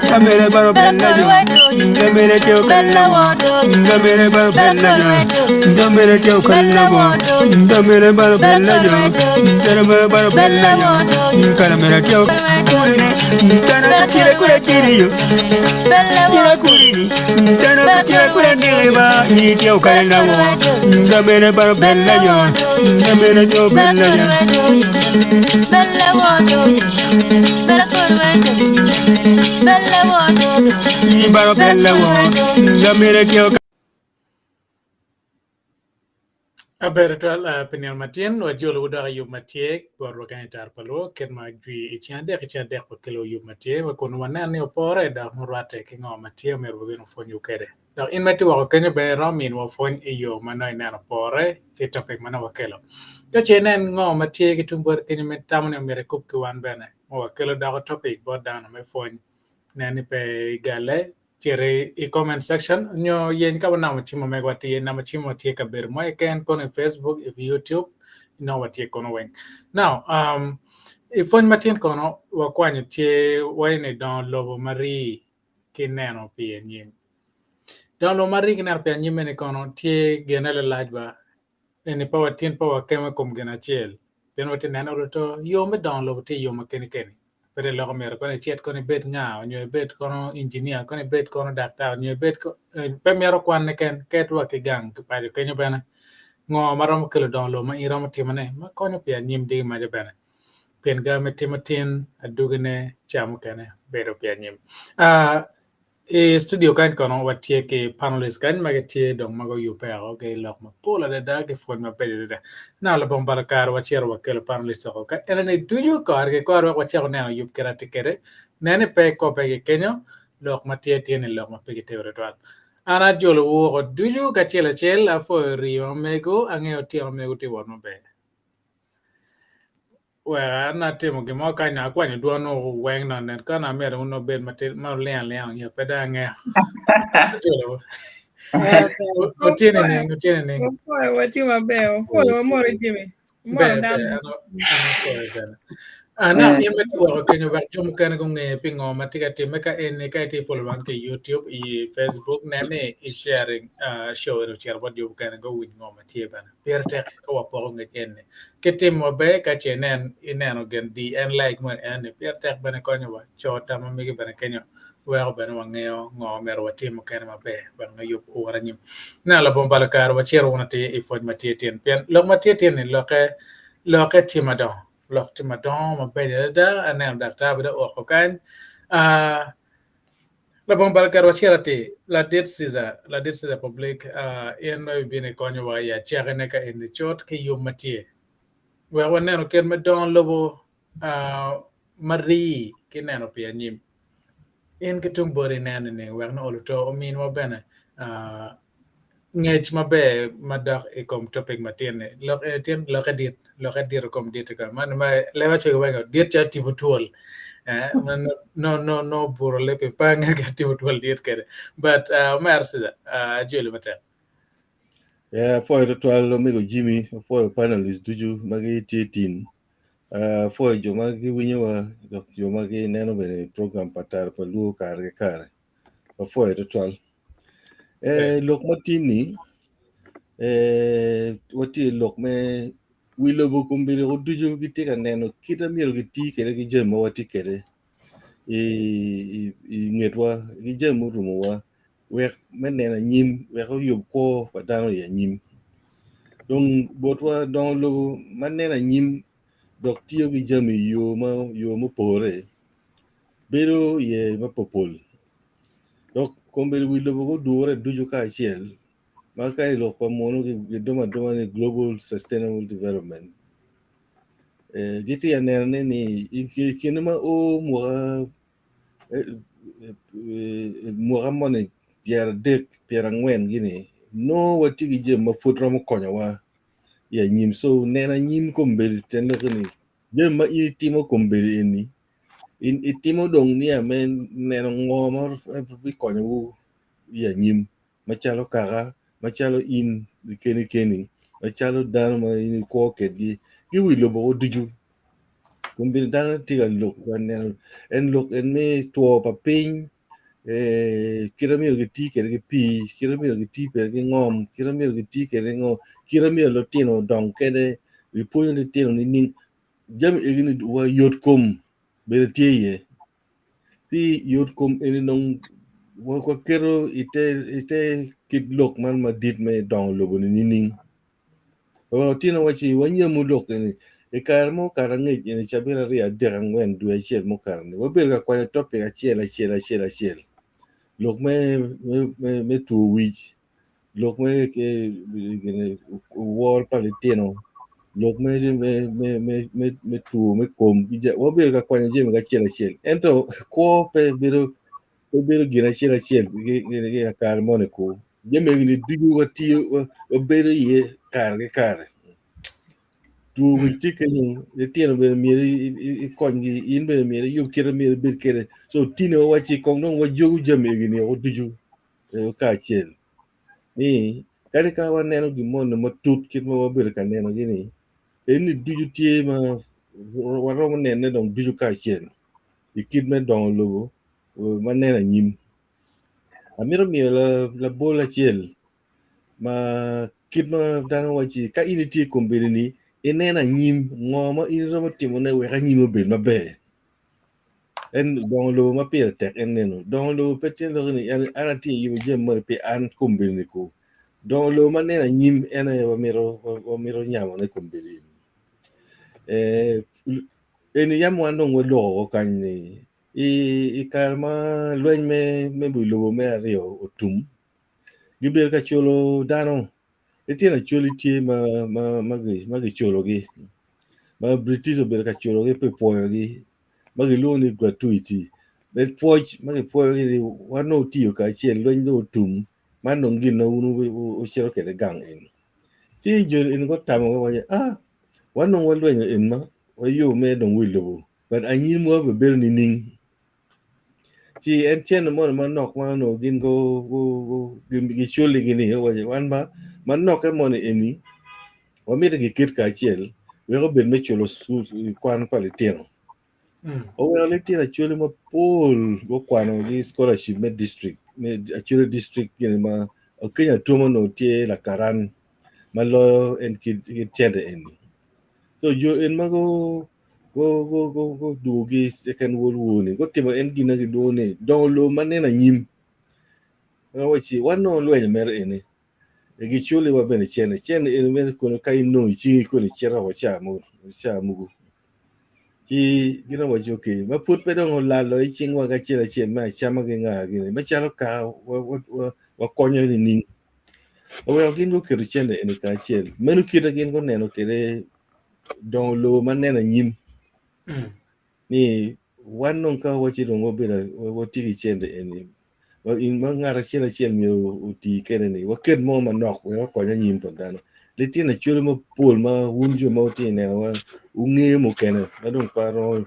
Camele baro bella Camele teo calawo Camele baro bella Camele teo calawo Camele baro bella Camele baro bella Camele teo Tana kira kura chiriyo Kira kurini Tana kira kura nileba Ni teo calawo Camele baro bella Camele teo bella Baro bella Camele teo Obedo penil matien wa jolo udah yub matie baru kan I Tara Pa LUO ken ma gwi ichande ko kelo yub matie wa kono wana ne opore da murate ke ngo matie mer bo no fonyu kede da in mati wa kenyo be ramin wa fon iyo manoi na opore ke topic mana wa kelo to chenen ngo matie ke tumbor kenyo metamne mere kup ke wan bene wa kelo da topic bo da no me fon nani pe gale chere I comment section nyo yen ka wana machimo megwati na machimo tie ka ber mo ken kono Facebook if YouTube no watie kono wen now ifon matien kono wakwanyo tie wene don lobo mari kineno pi Anyim don lobo mari kineno pi Anyim ne kono tie genele lajba ene pa watien pa wakema kom gena chiel pen watin neno to yo me don lobo tie yo makeni keni pero lo mer kono chiet kono bet nga nyo bet kono engineer kono bet kono doctor nyo bet pe mero kwan ne ken ketwa ke gang pa kenyo bana ngo marom kelo don lo ma irom timane ma kono pi Anyim di ma bana pen ga metimatin adugene cham kene bedo pi Anyim studio kan kono watie ke panelist kan magatie dong mago yupe ke lok ma pola da ke fon ma pede da na la bom barakar wa chero wa ke panelist ko ka ene duju kar ke kar wa chero na yup kera tikere nene pe ko pe ke kenyo lok ma tie tiene lok ma pe ke te retwal ana jolo wo duju ka chel a fo rio mego ange o tio mego ti won be well, na timo gimo ka na kwa ni duono weng no net kana mere uno bed mate ma lean ya peda nge o tiene ne Wati mabeo fo moro jimi moro dam ano ko ben ana imeti wa kenyo ba jom kan ko nge pingo matika time ka en ka ti follow ke YouTube I Facebook nene I sharing show ro share what you kan go win ngo matie bana per tek ko wa po nge en ke timo be ka chenen ineno gen di en like mo en per tek bana ko nyo chota ma mi bana kenyo wa bana wa ngeo ngo mer wa timo kan ma be bana yup ora nyim na la bom bala kar wa chero wonati I foj matie ten pen lo matie ten lo ke timado lok timadon ma bede da anem dakta beda o kan la bom balkar wachirati la det siza public en no bine konyo wa ya chagene ka en chot ke yum matie we waneno ken me don lobo mari kineno pi Anyim en ke tung bori nene ne we no oluto min wa bene ngec mabe madak I kom topic matine lok etien lok edit kom dit ka man ma lewa che wengo dit cha tibutul man no buro lepe panga ka tibutul dit kere but merci da jeli mate for the 12 amigo Jimmy for panelist duju magi tin for jo magi winyo wa jo magi neno bene program I Tara Pa LUO kare for the 12 lok matini wati lok me wilo bu kumbiri duju giti ka neno kita miro giti kere gi jema wati kere ngetwa gi jema rumo wa we menena Anyim we ko yob ko padano ya Anyim donc botwa don lo manena Anyim dok tiyo gi jami yo mo pore bero ye ma popol dok kombel wilo bu dure duju ka chiel maka ilo pa mono gi doma ni global sustainable development giti ya nerne ni kinema o mo mone pier angwen gini no wati gi jem ma futra mo konya wa ya Anyim so nena Anyim kombel tendo ni jem ma timo kombel eni itimo dong ni amen neno ngomor bi konya wu ya Anyim machalo kaka machalo in keni machalo dano ma in ko ke gi wilo bo duju Kumbiri dana tiga look en look en me tuo pa piny kira miyo gi ti kede gi pi kira miyo gi ti kede gi ngom kira miyo gi ti kede ngom kira miyo lo tino dong kede ipuonjo ni tino ni ning jam igini wa yot kom bere tie ye si yot kom eni nong wa kero ite kit look man madit me dong lobo ni ning tino wachi wanyemu look eni kar mo kar ng'ech eni chabira ri adek ang'wen dwe achiel mokar ni wabedo ga kwanyo topic achiel lok me tuo wich lok me wol palitino lok me tuo me kom wabedo ga kwanyo jemi ga achiel ento ko pe biro gina achiel gi kar mone ko jemi gini dugu watiyo wabedo ye kar gi kare tuo wich tikenyo tieno bere mieri ikonygi in bere mieri yub kere mieri bed kere so tino wachi kong nong wajogu jami gini oduju ka achiel ni kare ka waneno gimono matut kit ma wabedo ka neno gini en ni duju tie ma waromo nene dong duju ka achiel ikit me dongo lobo maneno anyim amiro miyo la bol achiel ma kit ma dano wachi ka in itie kombere ni ineno anyim ng'oma in romo timo ne wek anyim obed maber en dongo lobo ma pile tek en neno dongo lobo petien lo ni an atie yibo jem mar pe an kombere ni ko dongo lobo ma neno anyim en wamiro nyamo ne kombere en yam wando ngolo kany ni kar ma lweny me bui lobo me ariyo otum giber ka chulo dano itiena chuli tie ma gichulo gi ma British ober ka chulo gi pe puoyo gi ma giluongo ni gratuity bet puoch ma gipuoyo gi wano tiyo ka achiel lweny no otum mano ngino unu ochero kede gang en si jo en go tamo go waje wano walwenyo en ma wayo me dong wi lobo but anyim mo beber ni ning si en chen mo ma nok ma no gin go gi chuli gini waje wan ba man nok e mo ni eni wamire gi kit ka achiel we go bed me chulo kwan palitino wale tira chuli ma pol go kwano gi scholarship me district me chuli district gini ma Kenya tumo no tie la karan malo en kit chende eni so jo en mago go dugi second world war ni go timo en gina gi do ne don lo manena nyim wachi wano lwenye mer eni gi chuli wa bene chende en men kono kai no chi ko ni chera wa cha mugu chi gina wachi okay ma put pe dong la lo ching wa ga chira chen ma chama gi nga gi ma chalo ka wa konyo ni ning we gin go kero chende en ka chiel menu kita gin go neno kere don lo manena nyim ni wano ka wachi dongo bela wati chende eni in ma ngara chiel mi uti kere ni waket mo manok we ko nya nyim pandano le tiena chulo mo pol ma wunjo ma uti ne wa unge mo kene adon paro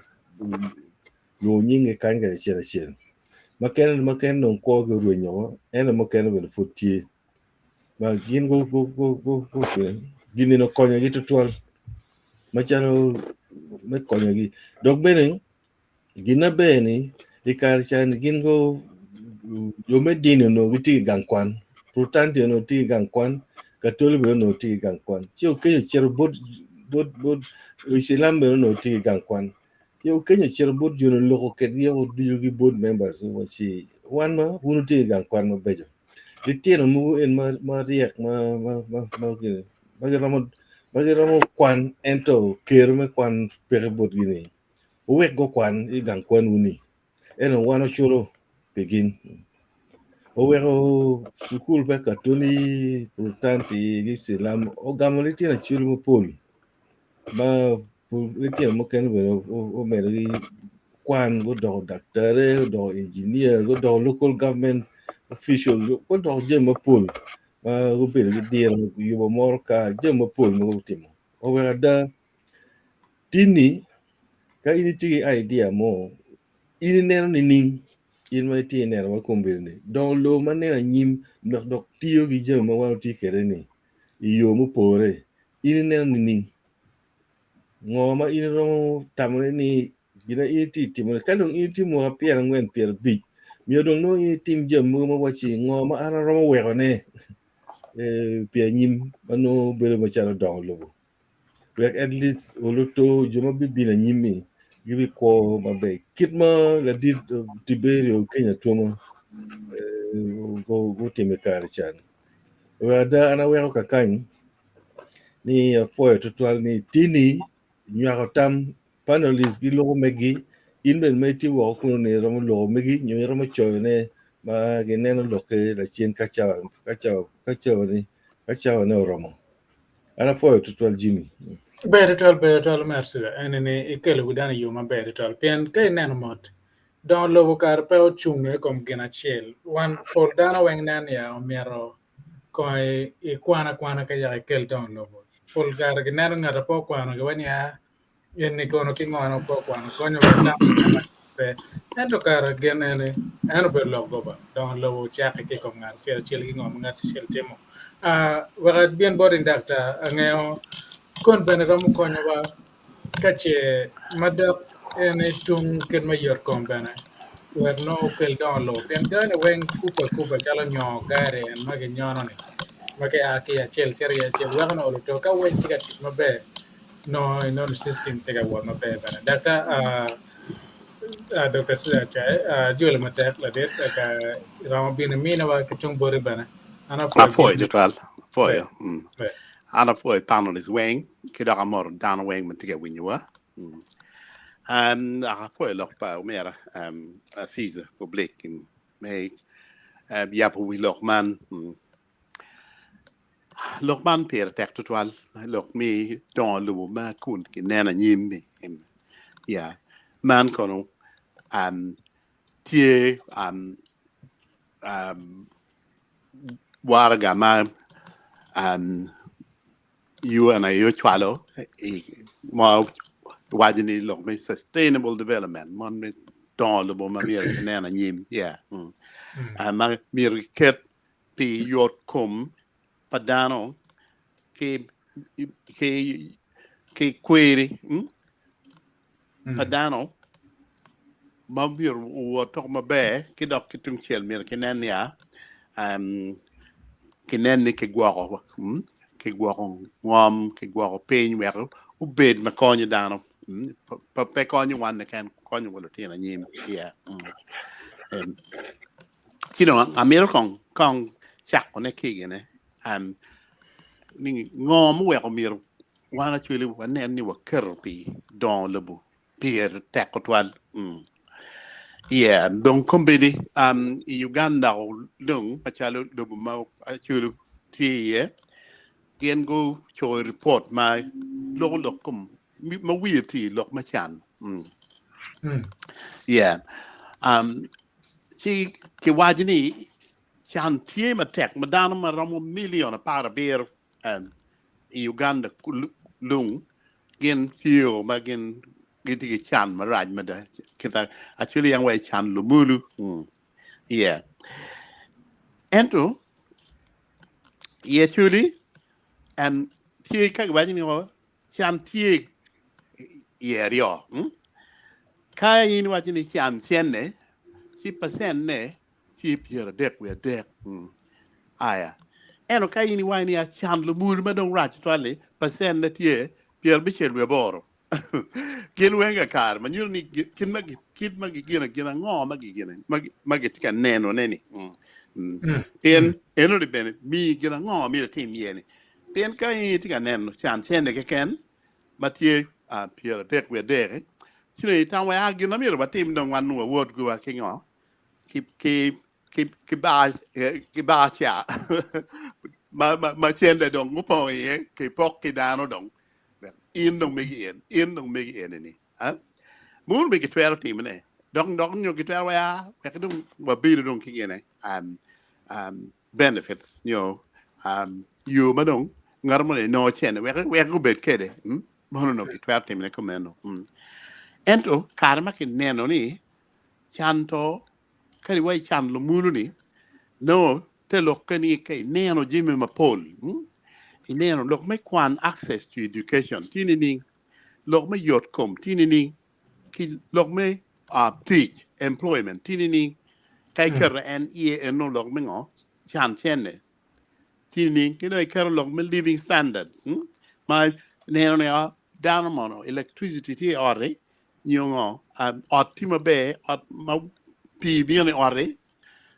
lo nyinge kanga chiel maken non ko go runyo en mo kene ben futi ma gin go gin no konyo gi tutual machalo me konyo gi dog bene gina bene ikar chan gin go yo medino no giti gangkwan protanti no ti gangkwan katoli be no ti gangkwan yo kenyo chero bod islam be no ti gangkwan yo kenyo chero bod jono loko ket yo du gi bod members wachi wan ma unu ti gangkwan ma bejo litieno mu en ma riek ma gini magiramo kwan ento ker me kwan pere bod gini uwek go kwan i gangkwan uni eno wano chulo begin oweko sukul pe katoli protanti gi islam ogamo litiena chulo mo pol ma litiena mo ken be o mere gi kwan go do daktare do engineer go do local government official go do jema pol ma go be gi dir yubo mor ka jema pol mo timo oweka da tini ka initi idea mo ini neno ni ning in ma tie neno wa kombere ni don lo manena nyim dok tiyo gi jema wano ti kere ni iyo mo pore ini neno ni ning ngoma in ro tamre ni gina iti timo kalung iti mo pier ngwen pier big mi dong no i tim jemu mo wachi ngoma ana ro wego ne pier nyim mano bere ma chala Dongo Lobo wek at least oloto joma bibina nyimi gibi ko mabe kitma la dit tiberio Kenya tuma go time kar chan wada ana wego kakany ni foyo total ni tini nyako tam panelist gi logo megi inben meti wo kuno ne romo logo megi nyo romo choyo ne ma ge neno loke la chien kachawa ne romo ana foyo total Jimmy Better merci enene ikele gudana yuma better pien ke neno mot Dongo Lobo kar pe ochunge kom gina chiel wan pol dana weng nan ya omiero ko i kwana ka ya kel Dongo Lobo pol gar gi neno ngata po kwana ga wanya yen ni kono ki ngono po kwana konyo be tam ngama pe ento kar genene eno be logo ba Dongo Lobo chake ke kom ngar chiel gi ngom ngar chiel timo wagat bien boarding doctor angeo kon bene romo konyo ba kache madak ene tung ken mayor kon bene wer no kel Dongo Lobo pien gane wen kupa chalo nyo gare en mage nyono ni make aki ya chiel wer no lo to ka wen tiga tit maber no system tiga wa maber bene daka Dr. Sida Chai jule matek la det ka ramo bina mina wa kitung bori bene ana fo Apoy total apoy be be ana apoy panel is wing kida amor down wing matiga winywa apoy lok pa umera a Caesar public in May yapo wi Lokman per tek total lok mi Dongo Lobo ma kun ki nena nyimbi ya man kono tie waraga ma you and I chwalo ma wajini lok me sustainable development mon me Dongo Lobo ma mir nena nyim yeah ma mir ket pi yot kom padano ke query padano ma mir wo tok ma be ki dok ki tung chel mir kenen ya kenen ni ke gwago ke gwago ngom ke gwago peñ wer u bed ma konyo dano pa pe konyo wan ne kan konyo wala tina nyim ya kino amir kong chak ne kigene ni ngom we ko mir wana chwele wane ni wa kerpi Dongo Lobo pier tekotwal yeah donc kombedi Uganda dong achalo Lobo ma achulu tie gen go cho report ma lokum ma wieti lok ma chan yeah chi ki wajini chan tie ma tek ma dano ma romo million para beer Uganda lung gen fio ma gen giti chan ma raj ma da kita actually yang way chan lumulu yeah ento actually and tie ka ba ni ngo chan tie yeah rio ka yin wa ni chan sen ne si percent ne tie pier dek we dek aya eno ka yin wa ni a chan lumulu ma dong raj twale percent ne tie pier bichel we boro kin wenga kar man yuni kin magi gina ngo magi gina magi tika neno neni eno de bene mi gina ngo mi team yeni ten ka tika neno chan chende ke ken matie pier tek we dere chine tan wa gina mi ro team dong wan no word go ke ngo ki ba cha ma chende dong mo po ye ke pok ki dano dong in dong megi en ni mun be kitwero team ne dong nyo kitwero ya ka dong wa bi dong ki ne benefits you ma dong ngar mo no chen we ko bet kede mo no kitwero team ne komeno ento karma ki neno ni chanto kari wai chan lo munu ni no te lokani kai neno jimi ma pol neno lok me kwan access to education tini ni lok me yot kom tinini ki lok me teach employment tinini kai ker en no lok me ngo chan chen tinini ki no ker lok me living standards my neno ne down mono electricity ti ore nyongo otima be ma pi bi ne ore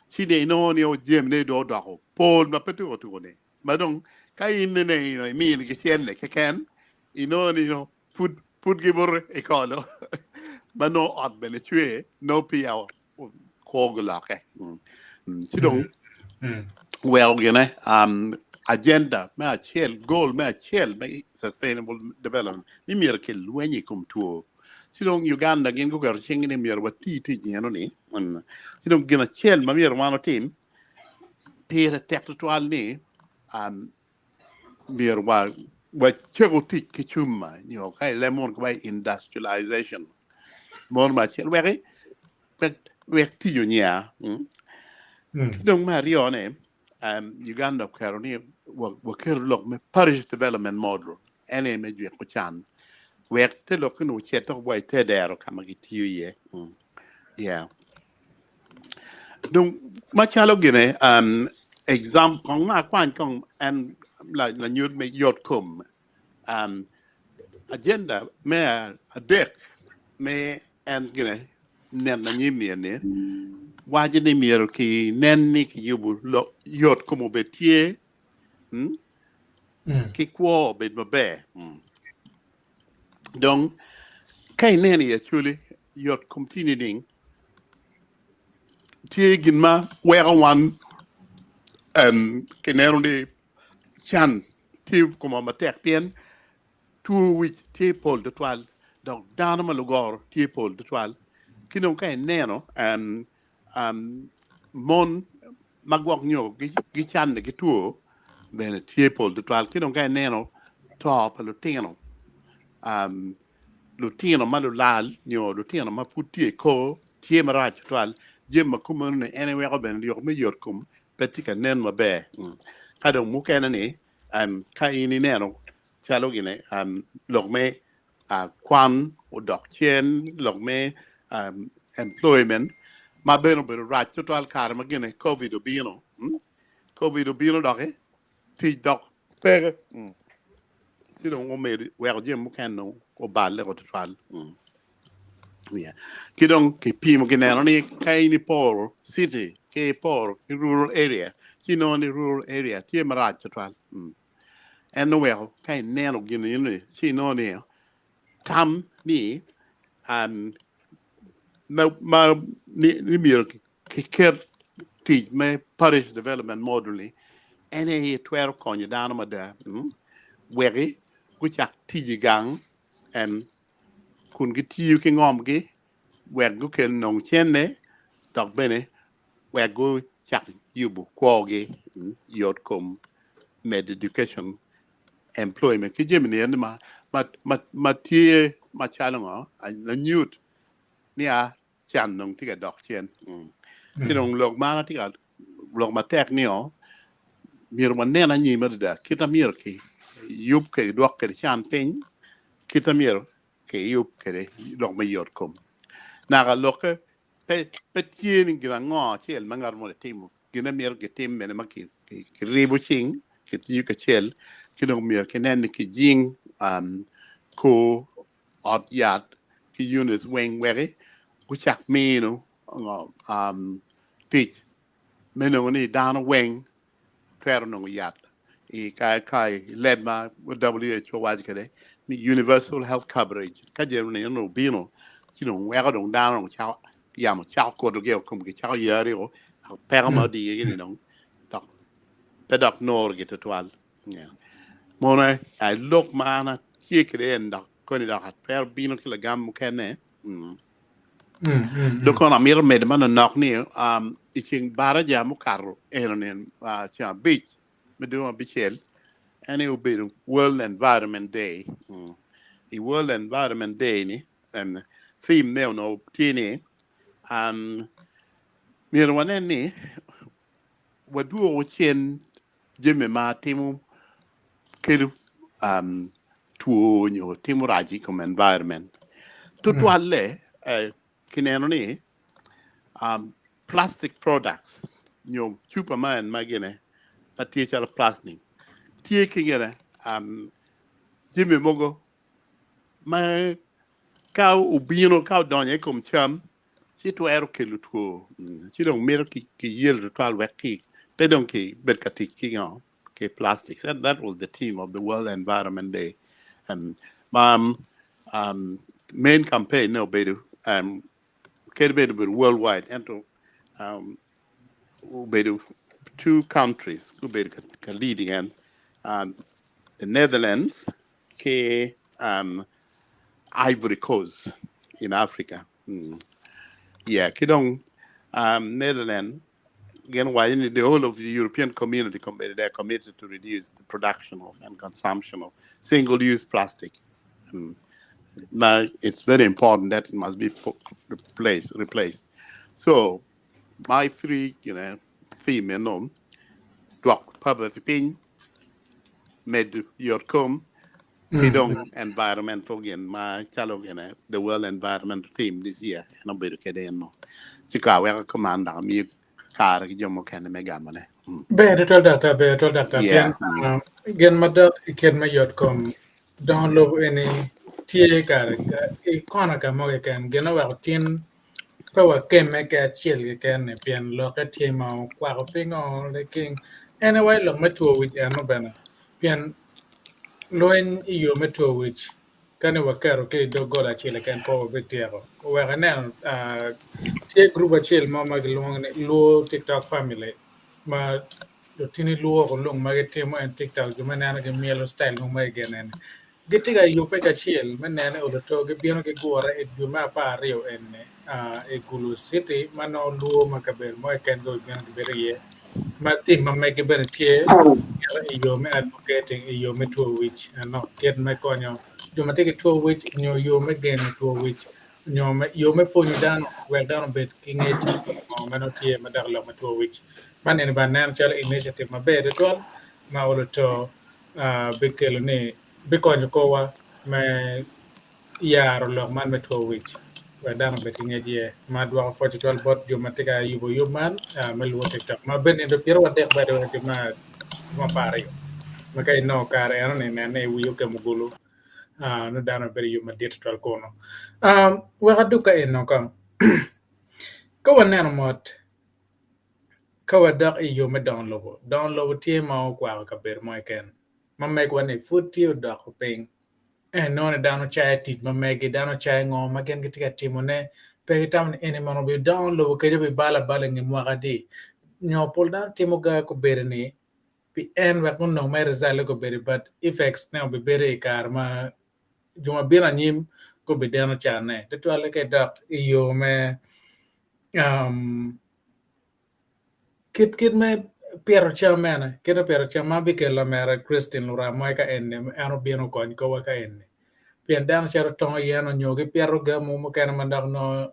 si de no ni o jem ne do do pol ma petu to ne ma dong kai ne ne mi ni chen ne ken ino ni no put gibor e kolo ma no ot bene chue no pi ao ko gula ke si dong well you know agenda ma chel goal ma chel ma sustainable development ni mir kel wenyi kum tuo si dong Uganda gen go gar ching ni mir wati ti ni no ni si dong gena chel ma mir mano team pere tektual ni mir wa chego ti ki chuma ni o kai lemon ko industrialization mon ma chel we ti yo nya dong ma rio ne Uganda karoni wa ker lok me parish development model ene me jwe ko chan we te lok no cheto boy te dero kama gi ti ye yeah donc ma chalo gene example kong ma kwan kong and la nyud me yot kum agenda me a dek me and gene nen na nyimi ne waje ni miero ki nen ni ki yubu yot kum obetie ki kwo be mabe donc kay neni actually yot kum tinining tie ginma wera wan kenero de chan ti como ma tek pien tu which ti pol de toile donc dans ma lugor ti pol de toile kinon kay neno mon magwok nyo gi chan de tu bene ti pol de toile kinon kay neno top lutino lutino malulal nyo lutino ma puti ko ti marach toile jem kuma ne anywhere ben yo me yorkum petika nen ma be kadon mu kana ni kai ni neno chalo gine lok me kwan o dok chen lok me employment ma beno be right total kar ma gine covid obino dok ti dok pere si don o me wer jem mu kan no o balle ko total yeah kidong ki pimo gineno ni kai ni por city ke por rural area kino ni rural area tie marach total and well kai neno gini ni si no ni tam ni ma ni mir ki ker ti me parish development model ene twer konyo dano ma da wegi ku chak tiji gang and kun gi tiyu ki ngom gi wek gu ken nong chen ne dok bene wek gu chak yubu kwo gi yot kom med education employment ki jemini en ma tie ma chalongo la nyut ni a chan nong tiga dok chen ki nong lok mana tiga lok ma tek ni o mir ma nena nyi ma da kita mir ki yub ke dok ke chan ping kita mir ke yub ke lok ma yot kom naga loke pe tieni gina ngo chel mangar mo timo gina mier ke tim mena maki ki ribu ching ki tiu ka chel ki no mier ke nen ki jing ko ot yat ki unis weng weri ku chak mi no teach meno ni down weng per no yat I kai led ma WHO waj kede ni universal health coverage ka je no bino kino wega dong down chao yam chao ko do gel kum ki chao yari o perma di ni dong dok pedok nor get toal yeah mona I look mana chikre en dok ko ni dok per bino kilogram kene do kon amir med man nok ni iching bara jamu karo enonen cha beach medo bichel any Obedo World Environment Day the World Environment Day ni theme neo no tini mir wanen ni wadu o chen jeme ma timu kelu tuonyo timuraji come environment tutwalle kinenoni plastic products superman magene patial plastic tie kigene jimmy mogo ma cow ubino cow donye kom cham si to ero keluto si don mer ki yel to alweki they don't ki berkati ki plastics and that was the theme of the World Environment Day and main campaign no Obedo worldwide and to Obedo 2 countries Obedo leading and the Netherlands ke Ivory Coast in Africa kidong Netherlands again why the whole of the European community they're committed to reduce the production of and consumption of single-use plastic. Now it's very important that it must be replaced. So my 3 theme doc public pin med your com kidong environmental again my chalo the World Environment theme this year and Obedo kedeno chikawe commander mi kar ki jomo kene me gamane Be to data pian gen mada iken ma yot kom download any tie kar I kona ka mo ken gen wa tin pa wa ken me ka chiel ken pian lo ka tie ma kwa ko pingo le king anyway lo meto with no bana pian loin iyo meto which kane wa karo ke do gola chiel ken po betiero wa kana tie group chiel ma lo TikTok family ma do tini luo ko long ma temo en TikTok jo manana ke mielo style no ma genen getiga yo pe ka chiel manana o to ge bieno ke gore e du ma pa rio en e Gulu City mano luo ma ka ber mo ken go bieno ke ber ye ma tim ma me ke ber tie yo me advocating yo me to which no get me konyo jo ma take to which yo me gen to which yo me fo you down well down bit king h mano tie ma dar lo ma to which man en banan chal initiative ma be to ma wolo to bikel ne bikon ko wa me yaro lo man me to which well down bit king h ma do fo to bot jo ma tika yubo man me lo tiktok ma ben en do piero wa tek ba de ma pare ma kay no kare ano ne wiyo ke mugulu no dano beri yu ma digital kono wa duka en no kam ko waneno mot ka wadak iyo me download tie ma kwa ka ber mo ken ma meg wane food tie dak ping no ne dano chai tit ma meg dano chai ngo ma gen gitika timone pe tam ene mo be download ke be bala ngi mo gadi nyo pol dan timo ga ko ber ni pi en wa kun no mai resale ko ber but effects ne be ber kar ma juma bina nyim ko be dano chane de to ale ke dak iyo me kit me Piero Chamana, kena Piero Chamabi ke la mera Christine Lura Moika enne, ano bieno kon ko waka enne. Pian dan charo tongo yano nyoge Piero gamu mo kana mandak no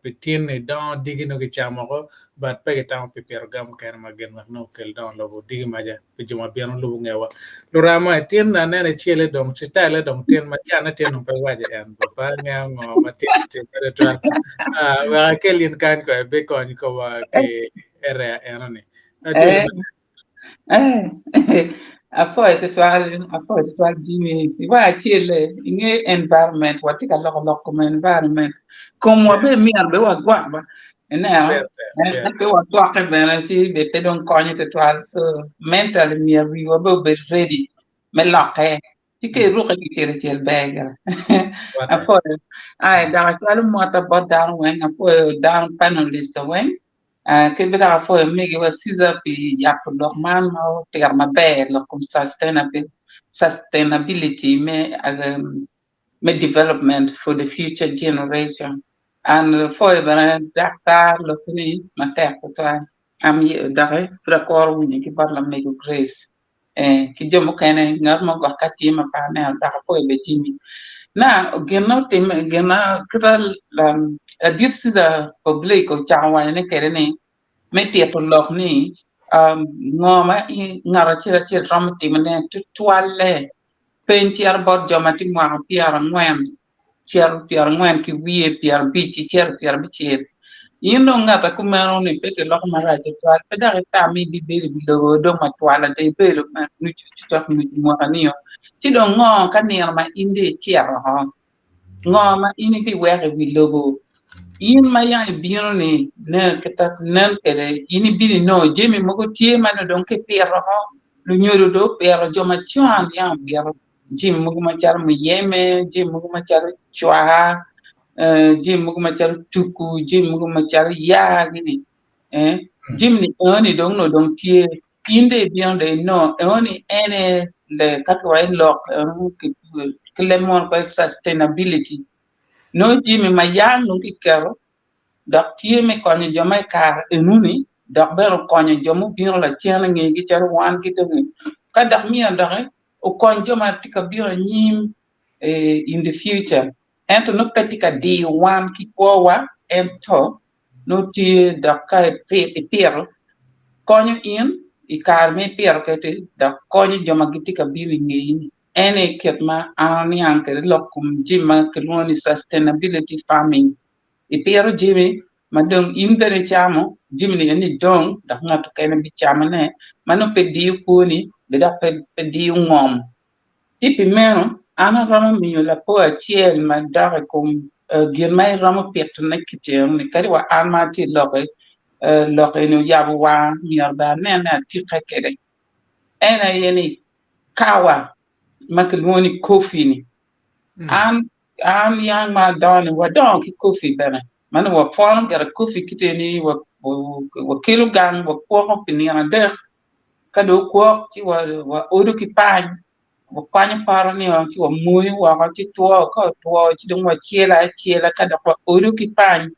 pitin ni don digi no ke chamoko, but pege tamo pi Piero gamu kana magen mak no kel don lobo digi maja pijuma bieno lubu ngewa. Lura mo tien na nene chile dong chitale dong tien ma yana tien no pe waje en papa ngea ngo ma tien pere twal. Wa kelin kan ko be kon ko wa ke area enone. Apo itual jimi wa chile inge environment watika loko como environment como be mi arbe wa gwa ba ena be wa to ka be ti be te don konye te toal so mental mi we wa be ready me loke ti ke ru ka ti ke tel bega apo ai da ka lu mo ta bot down when apo down panelist when ke bida fo megi wa siza pi yak man ma ter ma be lo kum sustainability me development for the future generation and for the Dakar lo kini ma ter ko am yi dare prakor woni ki parla megi grace ki jomo kene ngar mo ko kati ma pa ne da fo be timi na gena tem gena kral a dit siza public ko chawa ne kere ne meti to lok ni ngoma I ngara chira ram timne to twale pen tiar bot jomati mo piar ngwen piar ngwen ki wie piar bichi piar bichi yino ngata kumero ni peke lok maraje twal pedare tami di beri bilogo do matwala de belo ma nuchu chutak mi mo kanio ti do ngo kanir ma inde chiar ho ngo ma ini bi were bilogo yin ma yani biro ni ne ketat nan kere ini biri no jemi mogo tie ma no don ke pero ho lu nyoro do pero joma chuan yang biro jim mogo ma char mu yeme jim mogo ma char chwa jim mugu machar tuku jim mugu machar ya gini jim ni oni dong no dong tie inde bion de no oni ene le katwa lock ke lemon ko sustainability no jim ma ya no ki kero dak tie me ko ni joma kar enuni dak bero ko ni jomu bion la tiana ngi gi char wan ki to ka dak mi andare o ko joma tika bion nyim in the future ento no katika D1 kipowa ento no ti da kai pier konyo in ikar me pier kete da konyo joma gitika bili ngi ene ketma ani anke lokum jima keloni sustainability farming pier jimi madong imbere chamo jimi ni dong da ngatu kene bi chamane mano pedi kuni be da pedi ngom tipi meno ana ramo miyo la po achiel ma dare kum girmai ramo piet na kitchen ni kari wa alma ti loke no yabu wa mierda nena ti kekere ena yeni kawa makeloni kofi ni an yang ma dani wa don ki kofi bana man wa pon gara kofi kiteni wa kilo gang wa ko pini ana de kado ko ti wa odo ki pan kwanya paro ni o ti wa muy wa ti to ti dong wa chiela ka da ko oru ki pan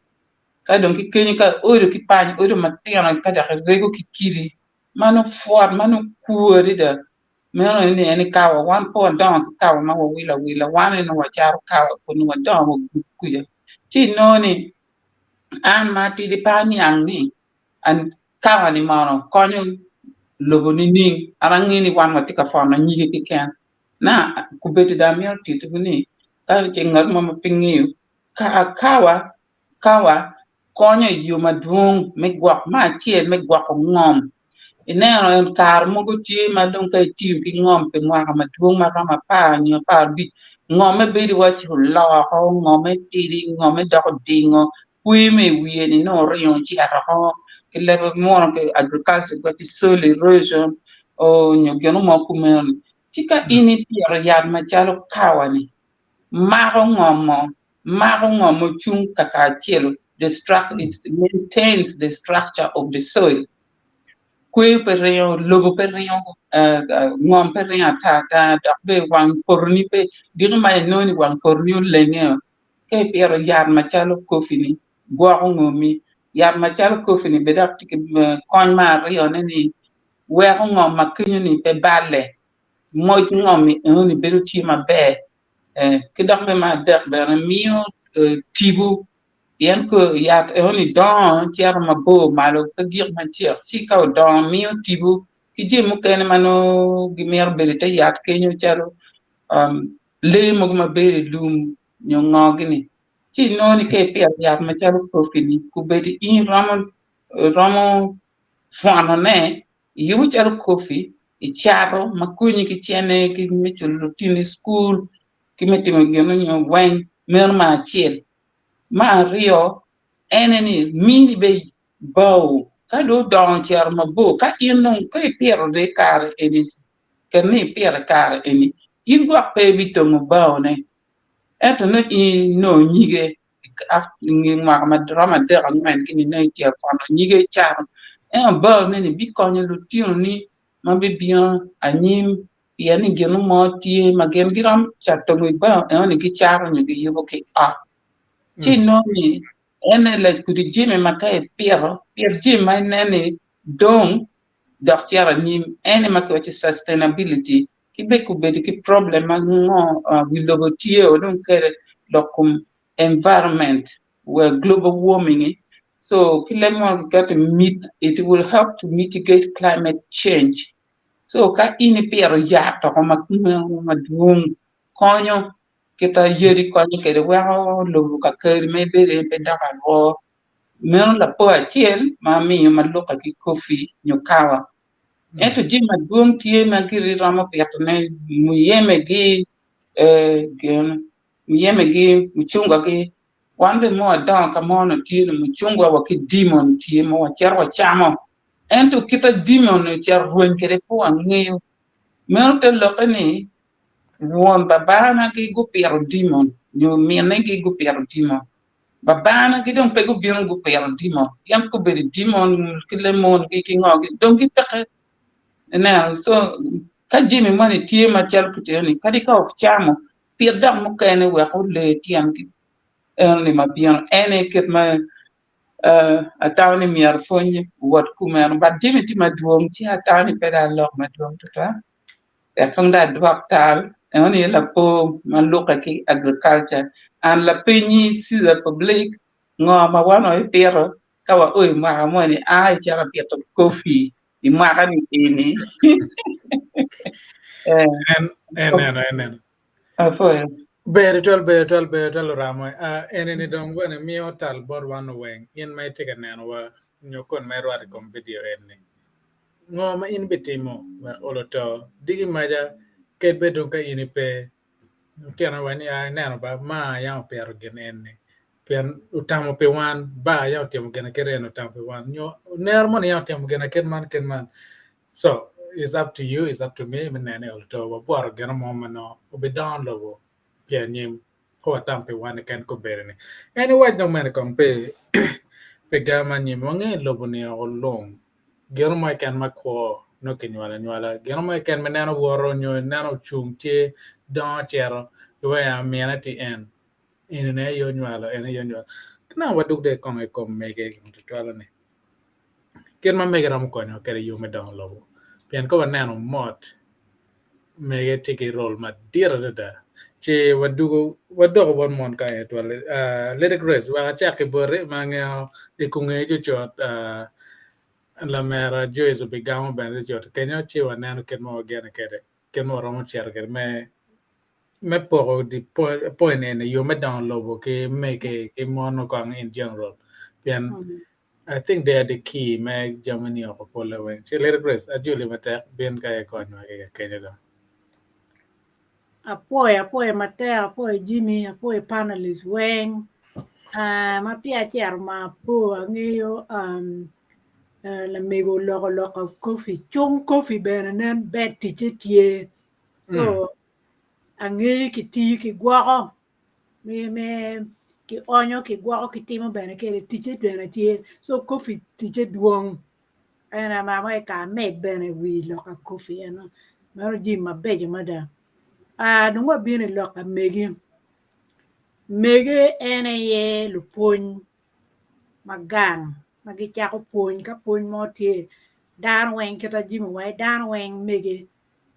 ka dong ki keni ka oru ki pan oru matira ka da rego ki kiri manu fuat manu kuori da meno ni ka wa wan po don ka wa ma wa wila wan no wa char ka ko no wa don wa kuya ti no ni an ma ti di pan yang ni an ka wa ni mano konyo lobo ni ning arangi ni wan ma ti ka fa na nyige ki ken na kubeti da miel titubuni ka chengat mama pingiu kawa konya yuma dung megwak ma chiel megwak ngom inero en kar mogo tie madong ka tiu ki ngom pe ngwa ma dung ma kama pa ni pa bi ngom e bedi wachi la ho ngom e tiri ngom e dok dingo kui me wie ni no rion chi ara ho ke lebe mo ke agriculture ko ti soil erosion o nyogono mo kumen tika ini pier yad machalo kawani mago ngomo chung kaka chielo it maintains the structure of the soil kwe pereo lobo pereo ngom pereo ta be wang porni pe dirma noni wang porni lenge ke pier yad machalo kofini gwa ngomi yad machalo kofini bedak tike kon ma rio ni we ngom makinyo ni pe balle moi ngomi ni beru ti ma be kidok be ma dek be mio tibu yen ko ya oni don ti ar ma bo malo ka gir ma ti ka don mio tibu ki je mu ken mano gimer be te ya ke nyu charo le mo ma be lum nyo ngogini ti noni ke pe ya ma charo ko fini ku be ti in ramo fana ne yu charo kofi icharo makunyi ki chene ki michulu tini school ki metimo geno nyo wen mer ma chiel ma rio eneni mini be bow ka do don char ma bo ka inno ka piero de kar enis ka ni piero kar eni in gwa pe bito mo bow ne eto no i no nyige af ngi ma drama de ngmen kini ne tier kono nyige char bow ne ni bi konyo lu tino ni ma be bien anyim yani genu mo tie ma gen giram chatto mi ba ni ki charo ni gi yugo ki ti no ni ene le kudi jime makai pier jime nene dong docteur ni ene makai sustainability ki be ku be ki problem ngo wi logo tie o don kere lokum environment where global warming so it will help to mitigate climate change so ka ini pero ya to ma duong konyo kita yeri konyo ke de wa lo ka ke me bere be da ba lo men la po achiel ma mi ma lo ka ki kofi nyokawa eto ji ma duong tie ma ki ramo pe ne mu yeme gi gen mu yeme gi mu chunga gi wande mo da ka mo no tie mu chunga wa ki demon tie mo wa char wa chamo ento kita demon char ruon kere po angeyo men te lo ni won babana ki go piero demon yo mene ki go piero demon babana ki don pe go bion go piero demon yam ko be demon ki le mon ki ngo ki don ki peke na so ka jimi mani tie ma chal ki te ni kadi ka ok chamo pier dam mo kene we ko le tiam ki ni ma bion ene ket ma atawni miar fonye wat kumer ba jimi ti ma duong ti atawni pe da lok ma duong to ta kang da dwak tal oni la po maluka ki agriculture an la pinyi si the public ngo ma wano e pero kawa oi ma mo ni ai chara pieto coffee i ma kan ni en afoy beretol ramo eneni don wene mio tal bor wano weng in mai tika neno wa nyokon mai rwade kom video enni ngo ma in bitimo wa oloto digi maja ket bedon ka ini pe tiana wani neno ba ma ya pero gen enni pen utamo pe wan ba ya temo gena keren utamo pe wan nyo nermon ya temo gena ken man so it's up to you it's up to me menene oloto wa bor gena mo mano Obedo lobo pia Anyim ko tampe wan kan ko berene anyway no man kom pe pe gama Anyim wange lobo ne olong gero mai kan makwo no kenyala gero mai kan menano woro nyo nano chungche don chero we amenity en ene yo nyala kana waduk de kon e kom mege to twala ne ken ma mege ram ko nyo kere yo me don lobo pian ko nano mot mege tiki role ma dira da che wadugo bon mon ka e to let it grace wa cha ke bore ma nge e kunge ju chot la mera joyce be gamo ben jot kenyo che wa nano ken mo gene kede ken mo romo cher ker me poro di point en yo me down lobo ke make ke mono kang in general pian I think they are the key me Germany or Poland when che let it grace ajuli mata ben ka e konyo ke kenyo apoy mate apoy Jimmy apoy panelist weng ma pia cher ma po ngeo la mego loko coffee chung coffee nen bet tie so angi ki gwaro me ki onyo ki gwaro ki timo bene ke tie so coffee tije duong ana mama ka med bene wi loko coffee ano maro Jim ma bejo mada nungwa bini loka megi ene ye lupony magang magi chako pony ka pony mo tie dan weng kita Jimmy wai dan weng megi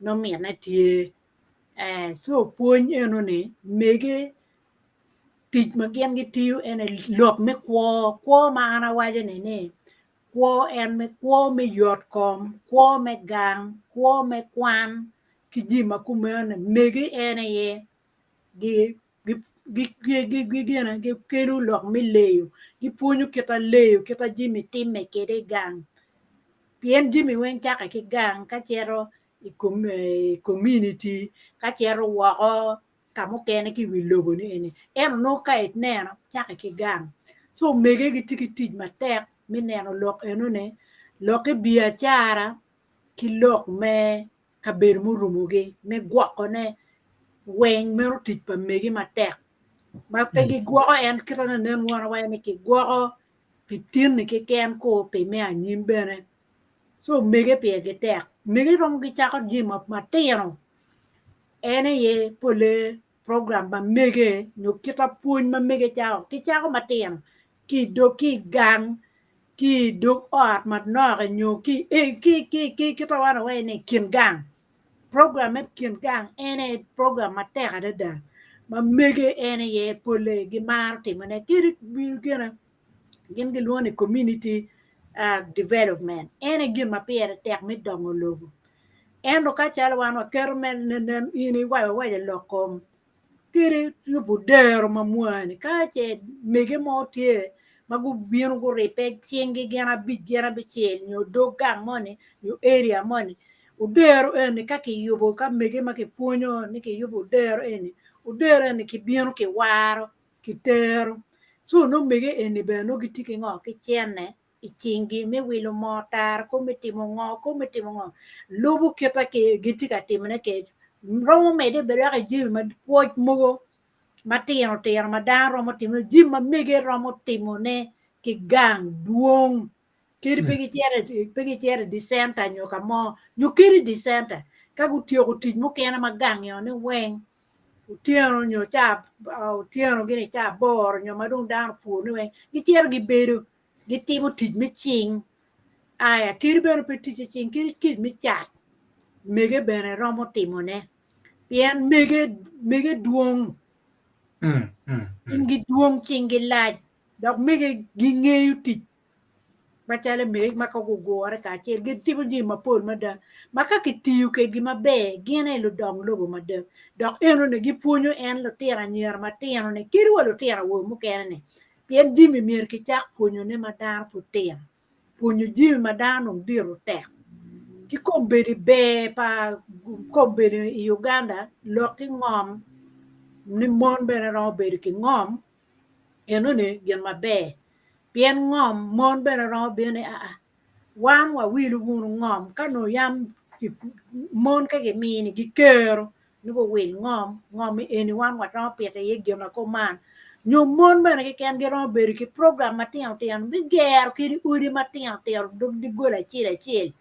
no miana tie so pony eno ne megi tich magien gi tiu ene lok me kwo ma ana waje ne kwo en me kwo me yot kom kwo me gang kwo me kwan ki Jimmy kumene megi ene ye gi kelu lok mi leyo gi punyu kita leyo kita Jimmy timme kede gang pien Jimmy wen chaka ki gang ka chero i community ka chero wako kamo kene ki wi lobo ni ene no ka it neno chaka ki gang so mege gi tiki tij matek mi neno lok eno ne lok e biashara ki lok me kaber murumugi me gwako ne weng mero tich pa megi matek ma pegi gwako en kitana nen wana wa ni ki gwako pitin ni ki ken ko pe me Anyim bene so mege pe ge tek mege rom gi chako Jima matero ene ye pole program ba mege no kita puny ma mege chako ki chako matero ki do ki gang ki do art mat no nyo ki kita wana wa ni kin gang program e kin gang ene program mateka da ma mege ene ye pole gi mar ti mane kiri gina gin gi luone community development ene gin ma pere tek me Dongo Lobo endo ka chalo wan wa kermen nen ini wa lokom kiri yubu dero mamwani ka che mege mo tie magu bien go repe chingi gena bichel nyo dogang money yo area money udero eni kaki yubu ka mege ma ki puonyo ni ki yubu dero eni udero eni ki bien ki waro ki tero so no mege eni be no gitiki ngo ki chene ichingi me wilo motar ko mitimo ngo lubu keta ke gitika timne ke romo mede bere ka jibi ma poj mogo matino tero ma dan romo timo jibi ma mege romo timo ne ki gang duong kiri pegi chere disenta nyoka mo nyukiri disenta ka gutio gutij mo kena ma gang yo ne weng utieno nyo cha utieno gini cha bor nyo madung dan pu ne weng gichero gibedo gitimo tij mi ching aya kiri bero pe tij ching kiri mi chat mege bene romo timo ne pien mege duong ingi duong chingi laaj dok mege gingeyu tich machale mege maka gugore ka chir gitimo ji mapol mada maka kitiyu ke gima be gine lo dong lobo mada dok eno ne gipuonyo en lo tira nyer matino ne kiri walo tira wo mukene ne pien jimi mier ki chak puonyo ne madar putin puonyo jimi madar nung diro tek ki kombedi be pa kombedi i Uganda lo ki ngom ni mon bene ro bedi ki ngom eno ne gen mabe pien ngom mon bene ro bene wan wa wilu wunu ngom kano yam mon ka ge mini gi kero ni go wil ngom eni wan wa ro pete ye gena ko man nyo mon bene ki ken ge ro bedi ki program matino tian bi ger ki uri matino tian dog di gola chile ki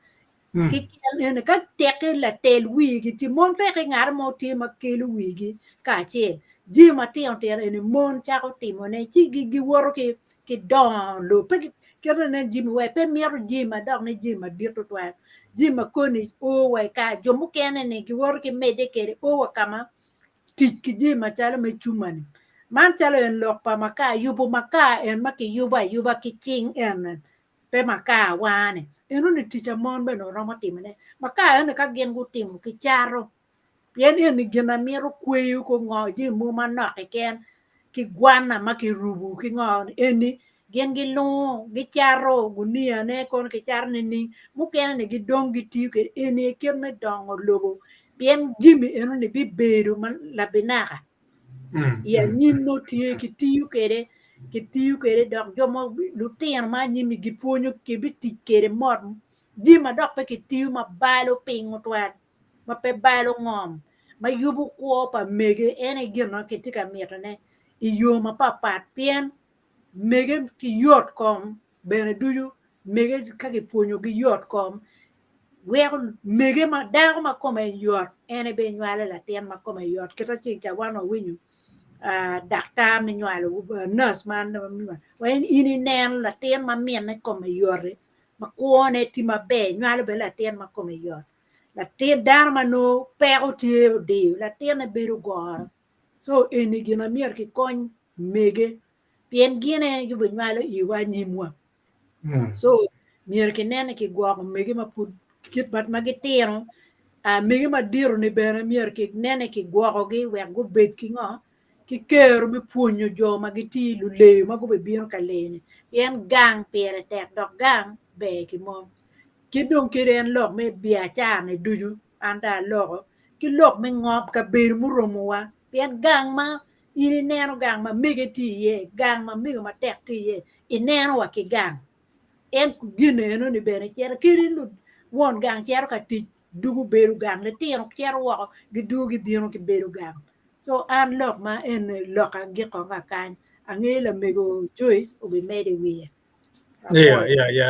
ene ka teke la tel wigi ti mon teke ngar mo ti ma kelu wigi ka che ji ma ti on tere ene mon cha ko ti mo ne chi gi woro ki don lo pe ki ne ji mi we pe mi ro ji ma dog ne ji ma di to twa ji ma ko ni o we ka jo mu kene ne ki woro ki me de kere o wa kama ti ki ji ma cha me chumani man cha en lok pa ma ka yubo ma ka en ma ki yuba ki ching en pe ma ka wane eno ni ticha mon beno romo timne maka ene ka gen gu timo ki charo pien ene gena miero kweyu ko ngo ji mu manok ken ki gwana ma ki rubu ki ngo eni gen gi lo gi charo gunia ne kon ki char ni mu ken ne gi dong gi ti ke ene ken me dongo lobo pien gimi eno ni bi beru man la binaka ya nyim no tie ki tiu kere dok jomo lutien ma nyimi gi puonyo ke biti kere mot di ma dok pe ki tiu ma balo pingo twat ma pe balo ngom ma yubu ko pa mege ene gino ke tika mirne i yo ma papat pien mege ki yot kom bene duyu mege ka ki puonyo gi yot kom weko mege ma dago ma kome yot ene be nywale la tien ma kome yot kita chicha wano winyu daktar mi nyualo nurse man wen ini nen la tien ma mien ne ko me yore ma kuone ti ma be nyualo be la tien ma ko me yore la tien dar ma no pero ti de la tien ne beru gor so eni gina mier ki kon mege pien gine yu be nyualo i wa nyimwa so mier ki nene ki gwa mege ma put kit bat ma gitero mege ma diro ni bene mier ki nene ki gwa gi we go bet ki ngo ki kero mi puonyo jo ma giti lu le ma go be biro ka lene yen gang pere tek dok gang be ki mo ki don ki ren lok me bia cha ne duju anda loko ki lok me ngop ka ber mu romo wa yen gang ma ini neno gang ma mege ti ye gang ma mege ma tek ti ye i neno wa ki gang en ku gine no ni bene chera kiri lu won gang chera ka ti dugu beru gang le tiro chera wa gi dugi biro ki beru gang so an lok ma en lok a gi ko ka kan angela mego choice o be made we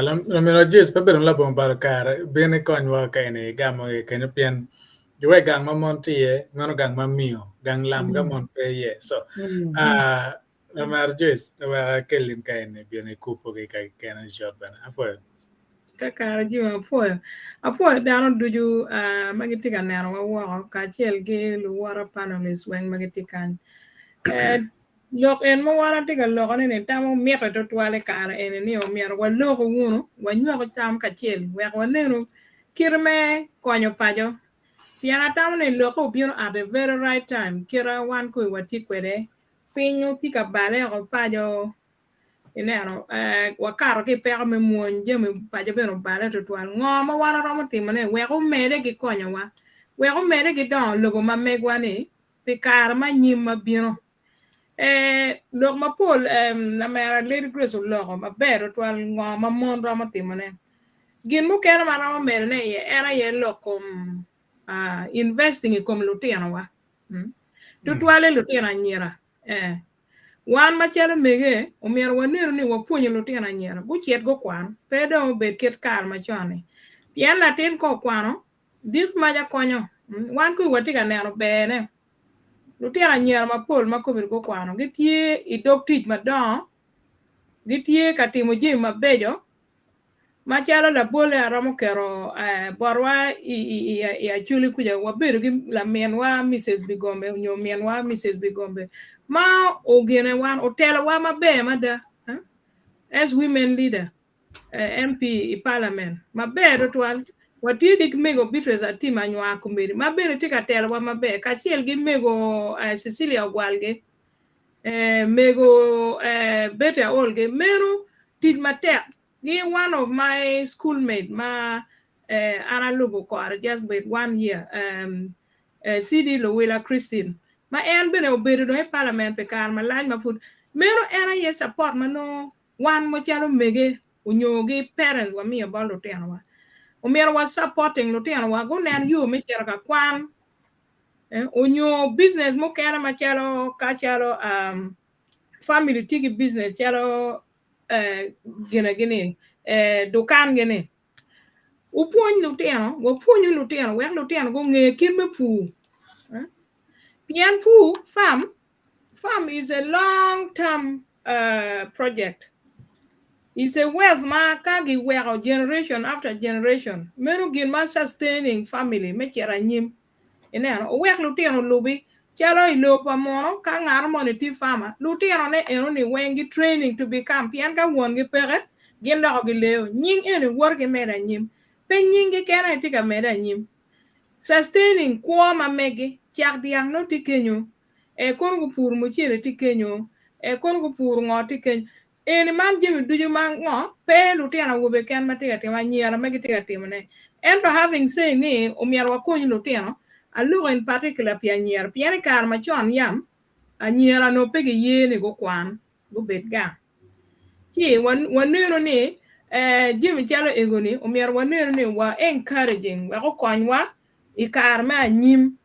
la meno jis pe ben la bon bar kar bene kon wa kene gamo kene pien juwe gang ma mon tie ngono gang ma mio gang lam ga mon pe ye so la mar jis wa kelin kene bene kupo ke kai kene job bana afo Kakara jiwa apoyo dano duju magiti ka nero wa ka chiel gi luwara panelist weng magiti kan lok en mo wara tiga loko ne tamo mieta to twale kara en ni o mier wa loko wuno wa nyoko cham ka chiel wek wa neno kirme konyo pajo piana tamne loko biro at the very right time kira wan ko wati kwede pinyo tika bale ko pajo ineno wakaro ki peko me muon jemi pajo biro bale to twal ngoma wana romo timane weko mede gi konyo wa weko mede gi don logo ma megwani pikar ma nyim ma biro lok ma pol na mera Lady Grace logo ma bero twal ngoma mon romo timane gin mu kera ma romo mere ne ye era ye lokom investing i kom lutino wa tutwale lutino nyira wan machalo mege omiero wanero ni wapuonyo lutino nyira guchiet go kwano pedo bet ket kar machone pien latin ko kwano dik maja konyo wan ku watika neno bene lutino nyira mapol makobir go kwano gitie i dok tich madon gitie katimo jimi mabejo machalo la bole aromo kero borwa i achuli kuja wabedo gi la mienwa Mrs. Bigombe nyo mienwa Mrs. Bigombe ma ogene wan otelo wa mabe mada as women leader MP i parliament mabedo twal watigi mego Beatrice Atima nywa kumeri mabedo tika telo wa mabe kachiel gi mego Cecilia Gwalge mego Bete Olge mero tij matek He one of my schoolmates, Anna Lubo, just with 1 year. CD Lowella Christine. My aunt been obeyed no parliament pekan my line my food. Mero era ye support no one mochalo mege unyogi parents were me about Lutianwa. Umero was supporting Lutianwa go nan you Michel Kwan. Unyo business mo kana machalo kachalo family tigi business chalo gene dukan gene upuonyo lutino wek lutino go nge kirme pu pian pu farm is a long term project. It's a wealth ma kagi wek generation after generation menu gin ma sustaining family me chera nyim eneno wek lutino lubi chalo ilopa mono ka ngar moniti farmer lutino ne eno ni wengi training to become pian ka won gi peret gin do gi leo nying ene wor gi mera nyim pe nying gi kena tika mera nyim sustaining kwa ma megi chak diang no tikenyo kon gu pur mo chere tikenyo kon gu pur ngo tikenyo eni man jemi duju ma ngo pe lutino wo be ken ma tika tima nyiera megi tika timane and having say ni umier wa konyo lutino a look in particular pianier kar machon yam a nyera no pege yene go kwan go bet ga chi wanero ni jimi chalo egoni umier wanero ni wa encouraging wa go konwa I kar ma nyim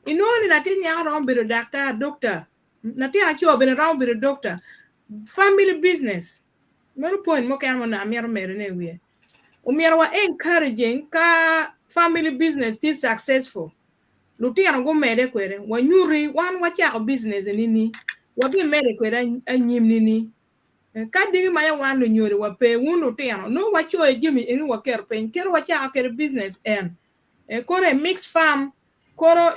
inoni na tin ya rom biro doctor na tin acho biro rom biro doctor family business mero point mo kan mo na mier mere ne wie umier wa encouraging ka family business is successful lutino go mede kwere wanyuri wan wachako business nini wabi mede kwere anyim nini kadi ma ya wan nyuri wape wun lutino no wacho jimi eni waker pen kero wachako kere business kore mixed farm koro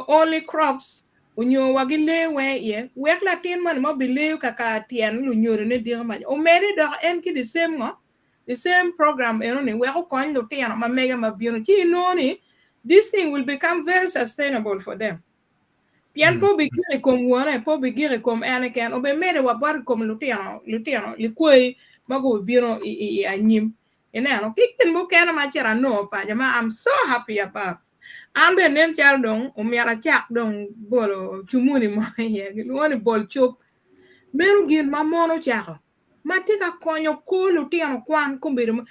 only crops unyo wagile we ye wek latin man mo believe kaka tien lu nyuri ne dir ma o mede do en ki the same program ni we ko kon lutino ma mega ma biyo chi noni this thing will become very sustainable for them. Pian po bigire kom wona po bigire kom anakan obe mere wa bar kom lutino likoi mago biro I anyim enano kikin mo kana ma chera no pa jama I'm so happy about ambe nen chal dong umiara chak dong bolo chumuni mo ye woni bol chop meru gin ma mono chako matika konyo ko lutino kwan kumbiro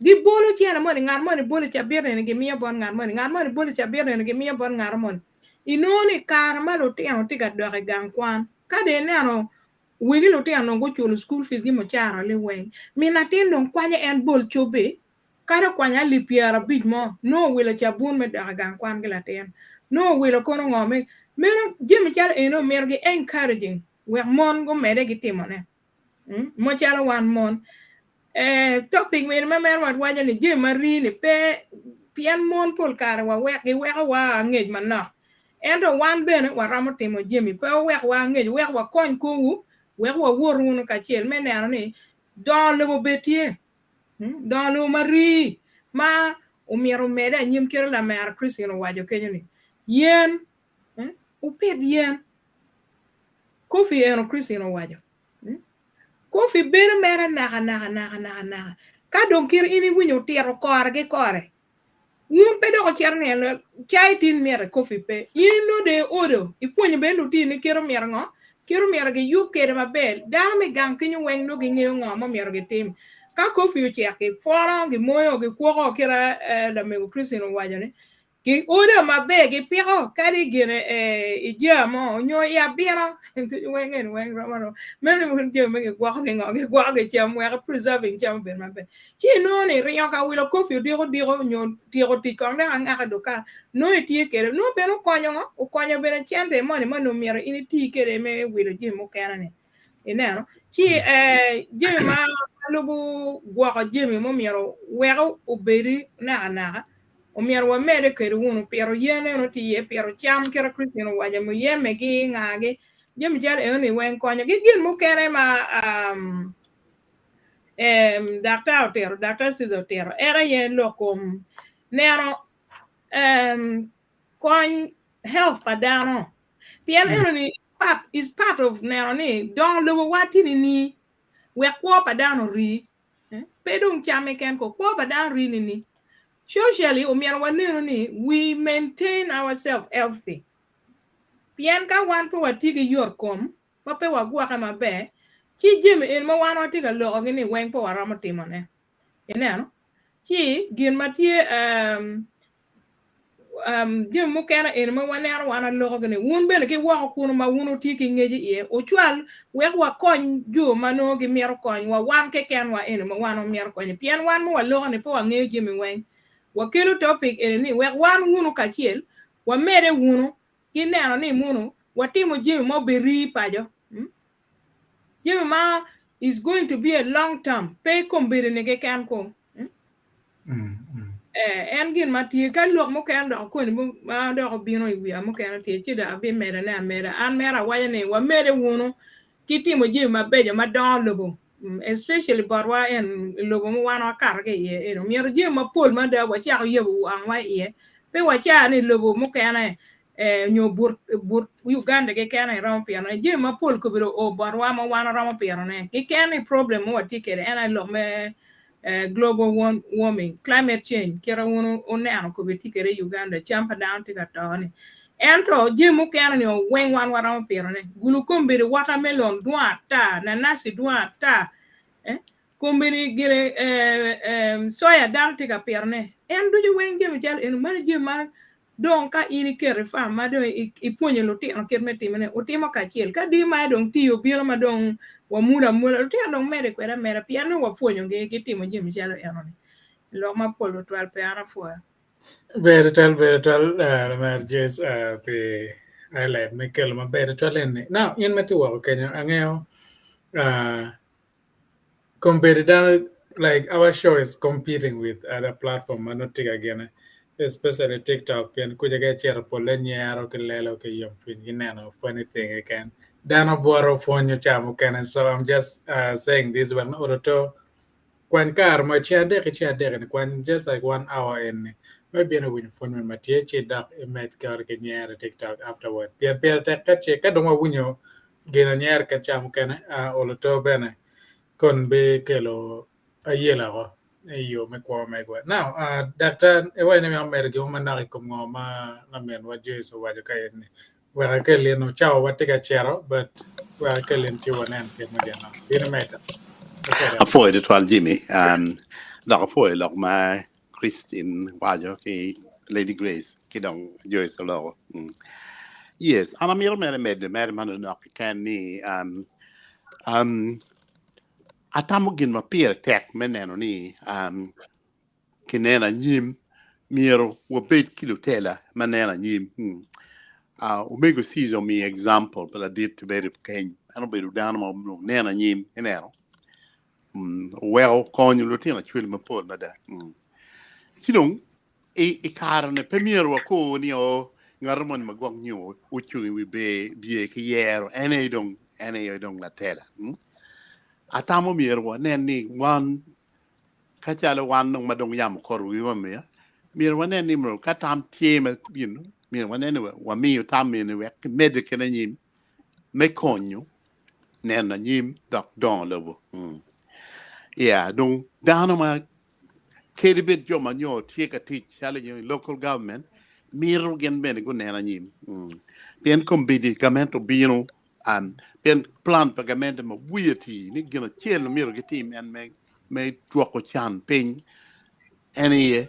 gi bolo chena mo ngar mo bolo chabire ne gi miya bon ngar mo bolo chabire ne gi miya bon ngar mo inoni kar ma lutino tiga doge gang kwan ka de neno wigi lutino go chulo school fees gi mo chara le wen mina tin don kwanye en bol chobe kare kwanya li piara big mo no wila chabun me doge gang kwan gi latin no wila kono ngome mero jemi chal eno mer gi encouraging we mon go mere gi timone mo chalo wan mon topic me mer wat wanya ni je mari ni pe pian mon pol kar wa wek wa ngej manna endo wan bene wa ramo timo jemi pe wek wa ngej wek wa kon ku wek wa worunu ka chiel meneno ni don le betie don le mari ma umiero meda Anyim kero la mer Christian wajo kenyo ni yen uped yen Kofi eno Christian wajo Kofi bere mere naga ka don kir ini winyo tiro kore Yun pedo ko cherne lo chai tin mere Kofi pe yin no de odo ipunye be lu tin kero mere ngo kero mere ge yup kere mabel dan me gang kinyo weng no ge ngeo ngo mo mere ge tim ka Kofi o cheke fora ge moyo ge kwoko kera la me Christian wajo ne ki odo mabe ge piro kari gene ijamo nyo ya biro wengen weng romano mele mo ndio me ge kwoko ge cham we preserving cham be mabe chi no ne riyo ka wilo Kofi diro nyo tiro tikong na anga doka no tie kere no be no konyo be chende moni mano miero ini ti kere me wilo jimo kana ne ineno chi jimi ma lubu gwako jimi mo miero wego uberi na o miero wa mere kere wunu pero yene no ti ye pero cham kere Christian waja mo yeme gi ngage jimi jare ene wen konyo gi gin mo kere ma Dr. Sizotero era yen lokom nero kon health padano pian ni is part of nero ni don lobowa ni we kwa padano ri pedung chame ken ko kwa padano ri ni socially umian wanero ni we maintain ourselves healthy pian ka wan po watigi yor kom pape wagwa kama be chi jim en mo wan watiga lo ngini weng po waramo timo ne ineno chi gin matie jim mo kana en mo wanero wana lo ngini wun bene ki wa kuno ma wuno tiki ngeji e o chwal we wa kon jo mano gi mier kon wa wan ke ken wa en mo wano mier kon pian wan mo wa lo ngini po wa ngeji mi weng wa kelo topic en ni we wan wuno kachiel wa mere wuno kineno ni muno watimo jim mo beri pajo jim ma is going to be a long term pay kombere ne ke kan ko en gin matie ka lok mo kan do ko ni ma do bino wi mo kan tie chi da bi mere na mere an mera waya ne wa mere wuno kitimo jim ma bejo ma don lobo especially barwa en lobo mo wan kar ge ye no mier jim ma pol ma da wa cha yebu an wa ye pe wa cha ni lobo mo kan nyo bur Uganda ke kana ram piano je ma pol ko biro o barwa ma wana ram piano ne ke kana problem mo tikere ana lo me global warming climate change kera wono onano ko be tikere Uganda champa down tika tone ento je mo kana ni wen wan ram piano ne gulu kombere watermelon dua ta nanasi dua ta kombere gere soya down tika piano ne en duju wen je mi jal en man je ma don ka ini kere fa ma do ipuonyo lo tino kerme timene utimo kachiel ka di ma don tiyo biro ma don wa mula tino don mere kwera mere piano wa puonyo ge kitimo jimi chalo enoni lo ma polo twal pe ana fua very tall mer jes pe highlight me kel ma very tall en now yen meti wa Kenya angeo competitor like our show is competing with other platform manotik again especially TikTok pen kuja ga cher polen yaro ke lelo ke yom pin Neno funny thing again dano boro fonyo chamo can so I'm just saying this one oroto kwan kar ma chiande ke chiande kwan just like 1 hour in maybe no win phone ma tie che dak met kar ke nyere TikTok afterward pian te che ka dongwa winyo gena nyer ka chamo can oroto bene kon be kelo ayela go yo me kwa me gwa now doctor e wa ne me america o manari ko ma na men wa jeso wa ka yen wa ka le no chao wa te ka chero but wa ka le ti wa nan ke mo dena dina meta a foi de twal Jimmy la foi lok ma Christine wajo ki Lady Grace ki dong Joyce lo yes ana miro me man no kan ni atamo gin ma pier tek meneno ni kinena nyim miro wo bet kilo tela manena nyim umego season me example but I did to better ken ano be down mo nena nyim enero well konyo lutina chwel mapol nada kinong e karne premier wa ko ni o ngarmon magwang nyo uchungi wi be bie ke yero ene dong la tela atamo mier wa nen ni one kachala wan nung madong yam korwi wa me mir wane ni mo katam tie ma bin mir wane ni wa mi tam mi ni wek medic na nyim me konyu nena nyim dok don lobo yeah donc dano ma kedi bit jo ma nyo tie ka ti chala local government miru gen ben go nena nyim bien kombidi gamento bino bien plan pagamento ma wuyati ni gina chelo miru ke team and me tuako chan ping any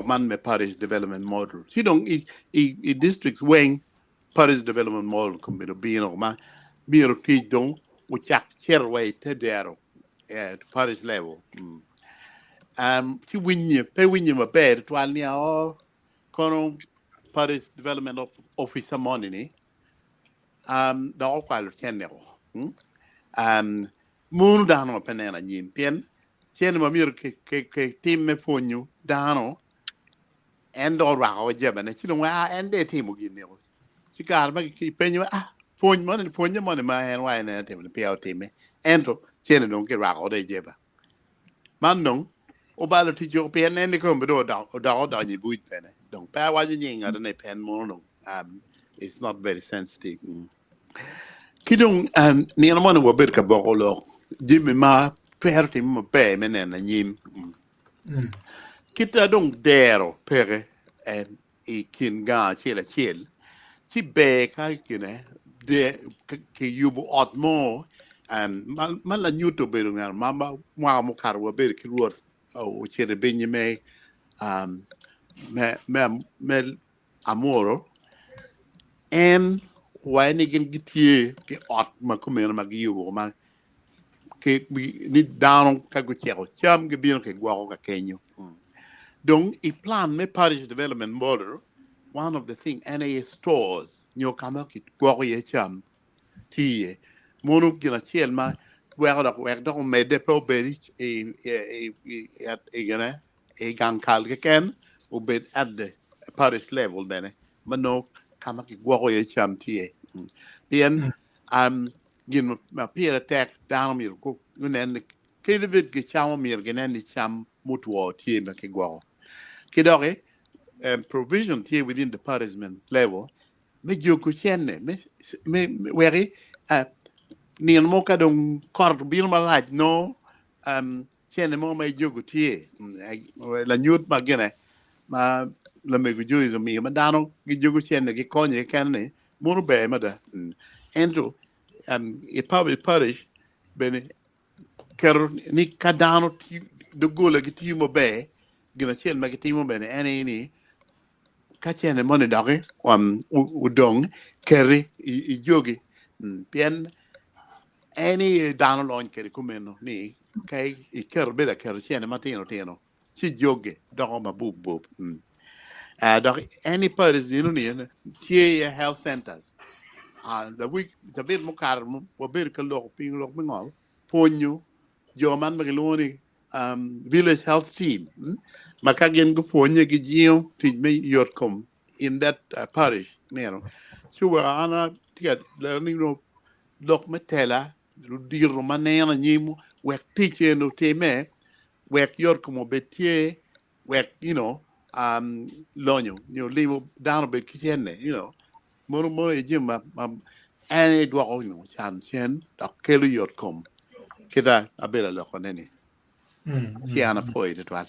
man me parish development model si dong i districts wing parish development model kombino bino ma miru ti dong uchak cherway te dero at parish level ti winnie pe winnie ma bed twal ni o kono parish development officer money ni da o kwal chenne moon dano penena nyin pien chen ma mir ke team me fonyu dano and or ra o jeba ne chino wa and de team gi ne ci gar ba ki penyu fon mon ma en wa ne team ne pio team and chen no ke ra o de jeba man no o ba lo ti jo pien ne ko do da ni buit pene donc pa wa ni nga ne pen mo no it's not very sensitive kidong ni na mo wo ber ka bokolo jimmy ma perti mo pe menen na nyim kita dong dero pere e kin ga chela chel si be ka kine de ke yubu otmo man la nyuto be ngar mama mo kar wo ber ki ruot o chere benye me me amoro en wani gen gitie ke ot ma kumena ma giwo ma ke ni down ka go chero cham ge bien ke gwa ka kenyo donc I plan me parish development model one of the thing NA stores nyo kama ki gwa ye cham tie monu gina chiel ma wer do me de po be gana e gang kal ke ken u be at the parish level bene mano kama ki gwa ye cham tie bien gin ma pira tek down mir ko nen kelebet ke chama mir genen ni cham mutwo tie ma ke gwa kidore provision tie within the parishment level me joku chenne me weri ni mo ka dong kor bil ma laj no chenne mo me joku tie la nyut ma gene ma la me gu juizo mi ma dano gi joku chenne gi konye kanne mo be ma da endo e parish bene ker ni kadano do gola gi timo be gina chen ma gi timo bene ene ni ka chen mo ne doge udong keri I jogi pien ene dano lon keri kumeno ni kai I ker bela ker chen ma tino chi joge dogo ma bub dog any parish ni tie health centers the week the bit mo kar mo ber ka lok ping lok ngol ponyo jo man ma loni village health team makagen go ponye gi jio tij me yotkom in that parish nero chuwa ana tiat learning no lok metela lu dirno manena nyimu wek tiche no teme wek yotkom betie wek lonyo limo down a bit kitchen mo jim ma ane dwa ko chan chen da kelu yotkom kita abela lo koneni siana poi de twal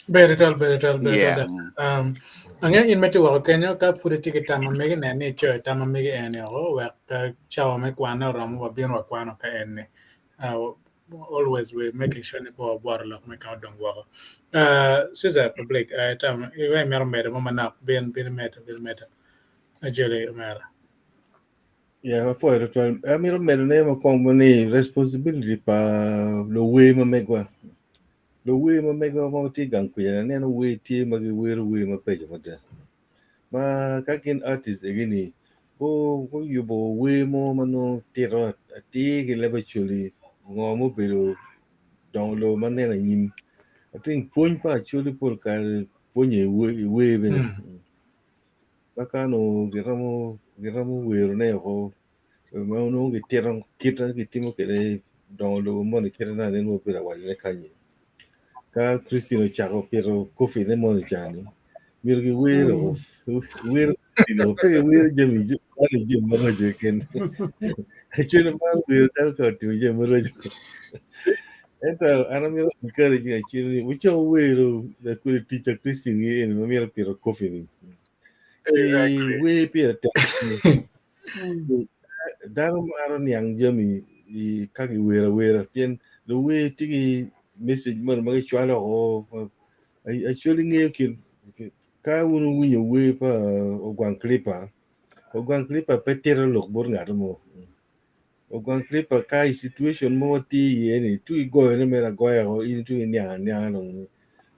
beretal yeah anga in meti wa kenyo ka pure ticket tama mege na ne cho tama mege ene o wa ka chawa me kwana ram wa bien wa kwana ka ene always we making sure ne ko bor lo me ka dong wa siza public tam we mer mer mo mana ben meta ajele mera ya foi ritual a miro mero ne ma kongo ni responsibility pa lo we ma megwa mo ti gang ku ya ne no we ti ma ge we ma pe ma da ma ka kin artist egini ko yubo we mo mano tiro ti ge le ba chuli ngo mo pero don lo ma ne na nyim I think point pa chuli por kal ponye we ben bakano geramo we ne ho ma no ge tiro kita ge timo ke le don lo mo ne kira na ne no pera wa le kanyi ka Christine Chako pero coffee ne mo jani mir gi wero dino pe wero jami ani jim mo je ken chene ma wero dal ko ti je mo je enta ana mi kare ji chene ucho wero da ku teacher Christine ni mo mi pero coffee ni we pe ta darum aron yang jami I kagi wera pien lo we tigi message mo ma chwalo o actually ng'eyo ka un winyo we pa ogwang klipa pe tero lok bor ng'ato mo ogwang klipa ka situation mo ti yeni tu goyo ne mera goyo in tu nyang no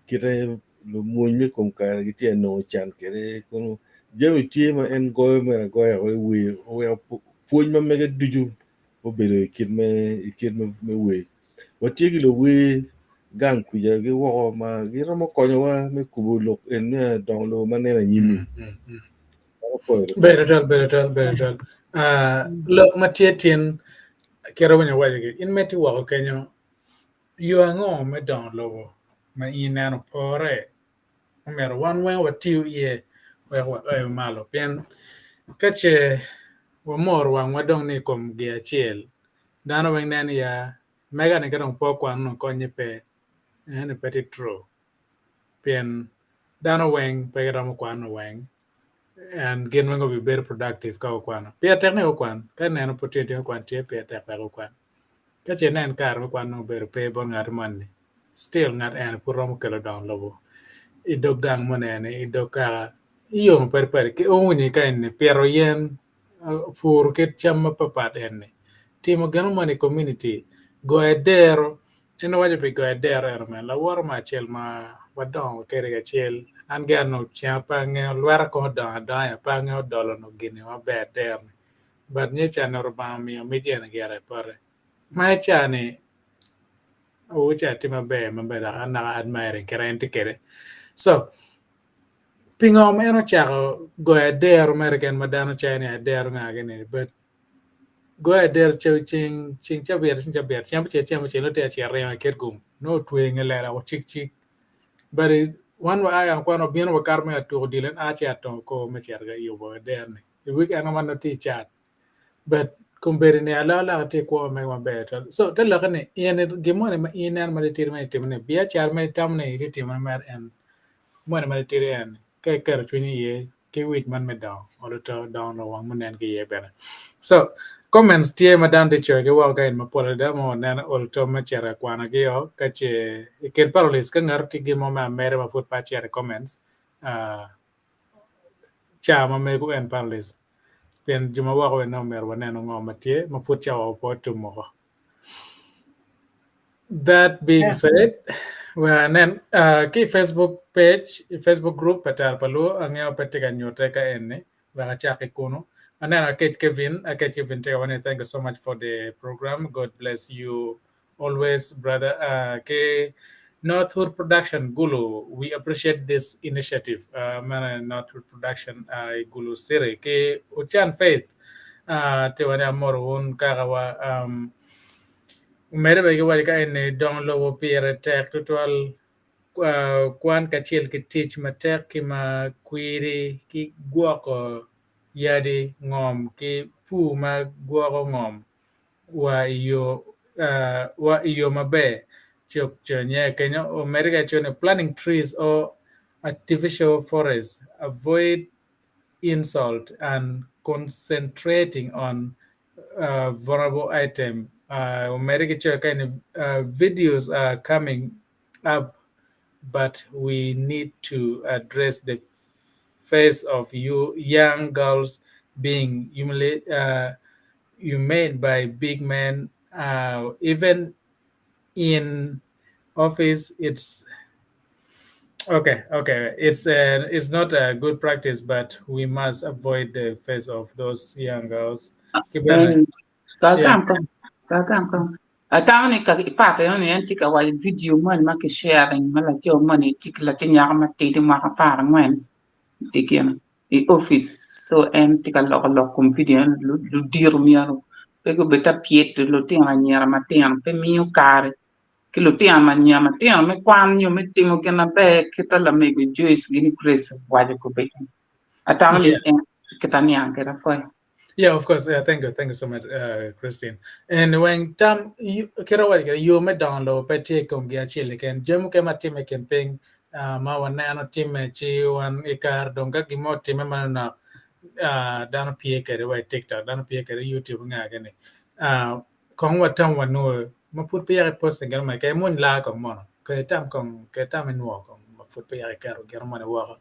kita lo muonye kom kar gitie no chan kere kono jami tie ma en goyo mera goyo we puonj ma mega duju obedo ikid me we watiegi lo we gang kuja gi wo ma gi romo konyo wa me kubo lok en dong lo manena nyimi better look matietin kero wanya waje in meti wa kenyo yuango me don lobo ma inano pore umero one way wa tiu ye wa malo pien kache wa mor wang wadong ni kom gi achiel dano weng nen ya mega ne kadong po kwan no konye pe ene peti true pien dano weng pe kadong kwan no weng and gin wengo be very productive ka kwan pia tekne ko kwan ka neno opportunity ko kwan tie pia tek ko kwan ka che nen kar ko kwan no ber pe bon ngat man still ngat en purom kelo down lobo idog gang monene idoka iyo per ke owuni ka en pero yen fur ket chama papat en timo gano mani community go edero eno waje be go edero ermen la war ma chel ma wadon kere ga chel an gano chapa nge lwar ko da ya pa nge dolo no gine wa be der but nye chane roba mi media na gere pare ma chane o cha tima be da ana admire kere kere so pingom eno chako go edero American madano chane edero ngagene but go der ching chaber che no te che re ket gum no twing lera o chik but one way an kwano bien wa karme atu dilen a cha to ko me cher ga yo bo der ne the week an man no ti chat but kumbere ne ala te ko me wa better so te la ne yen gimone ma inen ma tir me timne bia char me tamne ri tim mer en mo ma tir en ke kar twini ye ke wit man me down or to down no wang munen ke ye bena so comments tie madan de choge wa ga in mapola da mo nan ol to ma chere kwana ge yo ka che ken parolis ka ngarti ge mo ma mere ma fut pa chere comments cha ma me go en parolis pen juma wa ko no mer wa nan ngo ma tie ma fut cha wa po tu mo that being said well then ki Facebook page Facebook group I Tara Pa LUO angeo petiga nyote ka enne wa cha ke kuno. And then Kevin, thank you so much for the program. God bless you always, brother. Ke Northwood Production, Gulu, we appreciate this initiative. Northwood Production, Gulu Siri, ke Uchan Faith, te wane amor kagawa, mere bagi wajaka ene Dongo Lobo pire tek tutual kwan kachil ki teach matek ki ma kwiri ki guako yadi ngom ki pu ma guako ngom wa iyo mabe chok chonye Kenya America chone planting trees or artificial forests avoid insult and concentrating on vulnerable item America chone kind of videos are coming up but we need to address the face of you young girls being humiliated by big men. Even in office, it's okay. It's not a good practice, but we must avoid the face of those young girls. Tawni ka ipaka yon yan tika wa video man ma ke sharing mala jo man tika la tinya ma tidi ma ka para ngwen dikiana I office so en tika lo kom video lu diru mi alo pe go beta piet lo tinga nyara ma tinga pe mi kare que lo tiene mañana tiene me cuando yo me tengo que na be que tal la me go juice gini grace waje ko be atama le que tania que era fue. Yeah, of course. Thank you so much, Christine. And when tam you kira wa you me download peti kom gia chile ken jemu ke matime ken ping ma wana ano time chi wan ikar donga gimo time mana dano pie kere wa TikTok dano pie kere YouTube nga gani kong wa tam wanu ma put pia post ngal ma ke mun la ko mo ke tam nuo ko ma put pia kero ger mo ne wa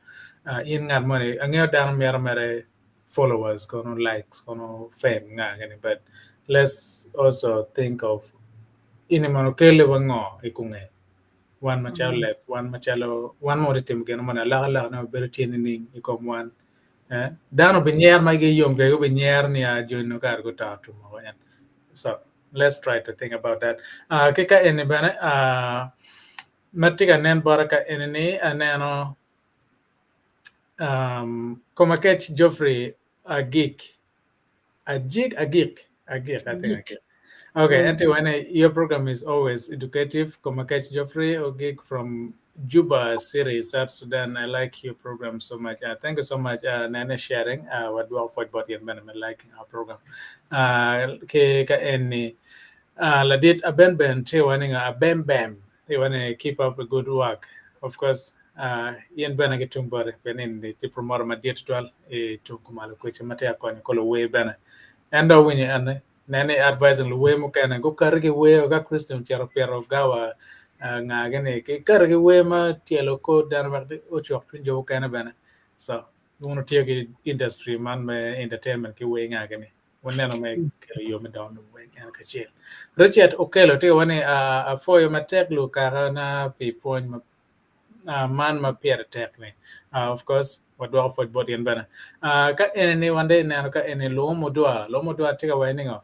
in ngat mo ne angyo dano mere followers kono likes kono fame nga gani, but let's also think of inimano kele wango ikunge one machalo one machalo one more tim gen mana la na bertin ni ikom one dano binyer ma ge yom ge binyer ni a jono kar go tatu mo yan. So let's try to think about that. Kika ene bana matiga nen baraka ene ni anano Komakech Geoffrey a geek. I think a geek. Okay, anyway, your program is always educative. Komakech Geoffrey or geek from Juba series, South Sudan. I like your program so much. Thank you so much, Nana, sharing what we offered about your man liking our program. Ke any la dit a ben te wanting a bam. They want to keep up a good work. Of course, yen bena ke tung bare benin the promoter ma dit twal e tung kumalo ko chimate akon ko lo we bena endo winyi ane nene advising lo we mo kana go karge we o ga Christian tiaro pero gawa nga gane ke karge we ma tielo ko dan wakde o chok tun jo kana bena. So wono tiege industry man me entertainment ke we nga gane woneno me ke yo me down we kan ka chel Richard Okelo te wane a foyo matek lu karana pe point man ma pier tekni of course what do for body and bana ka ene one day na ka ene lomo dua tika waningo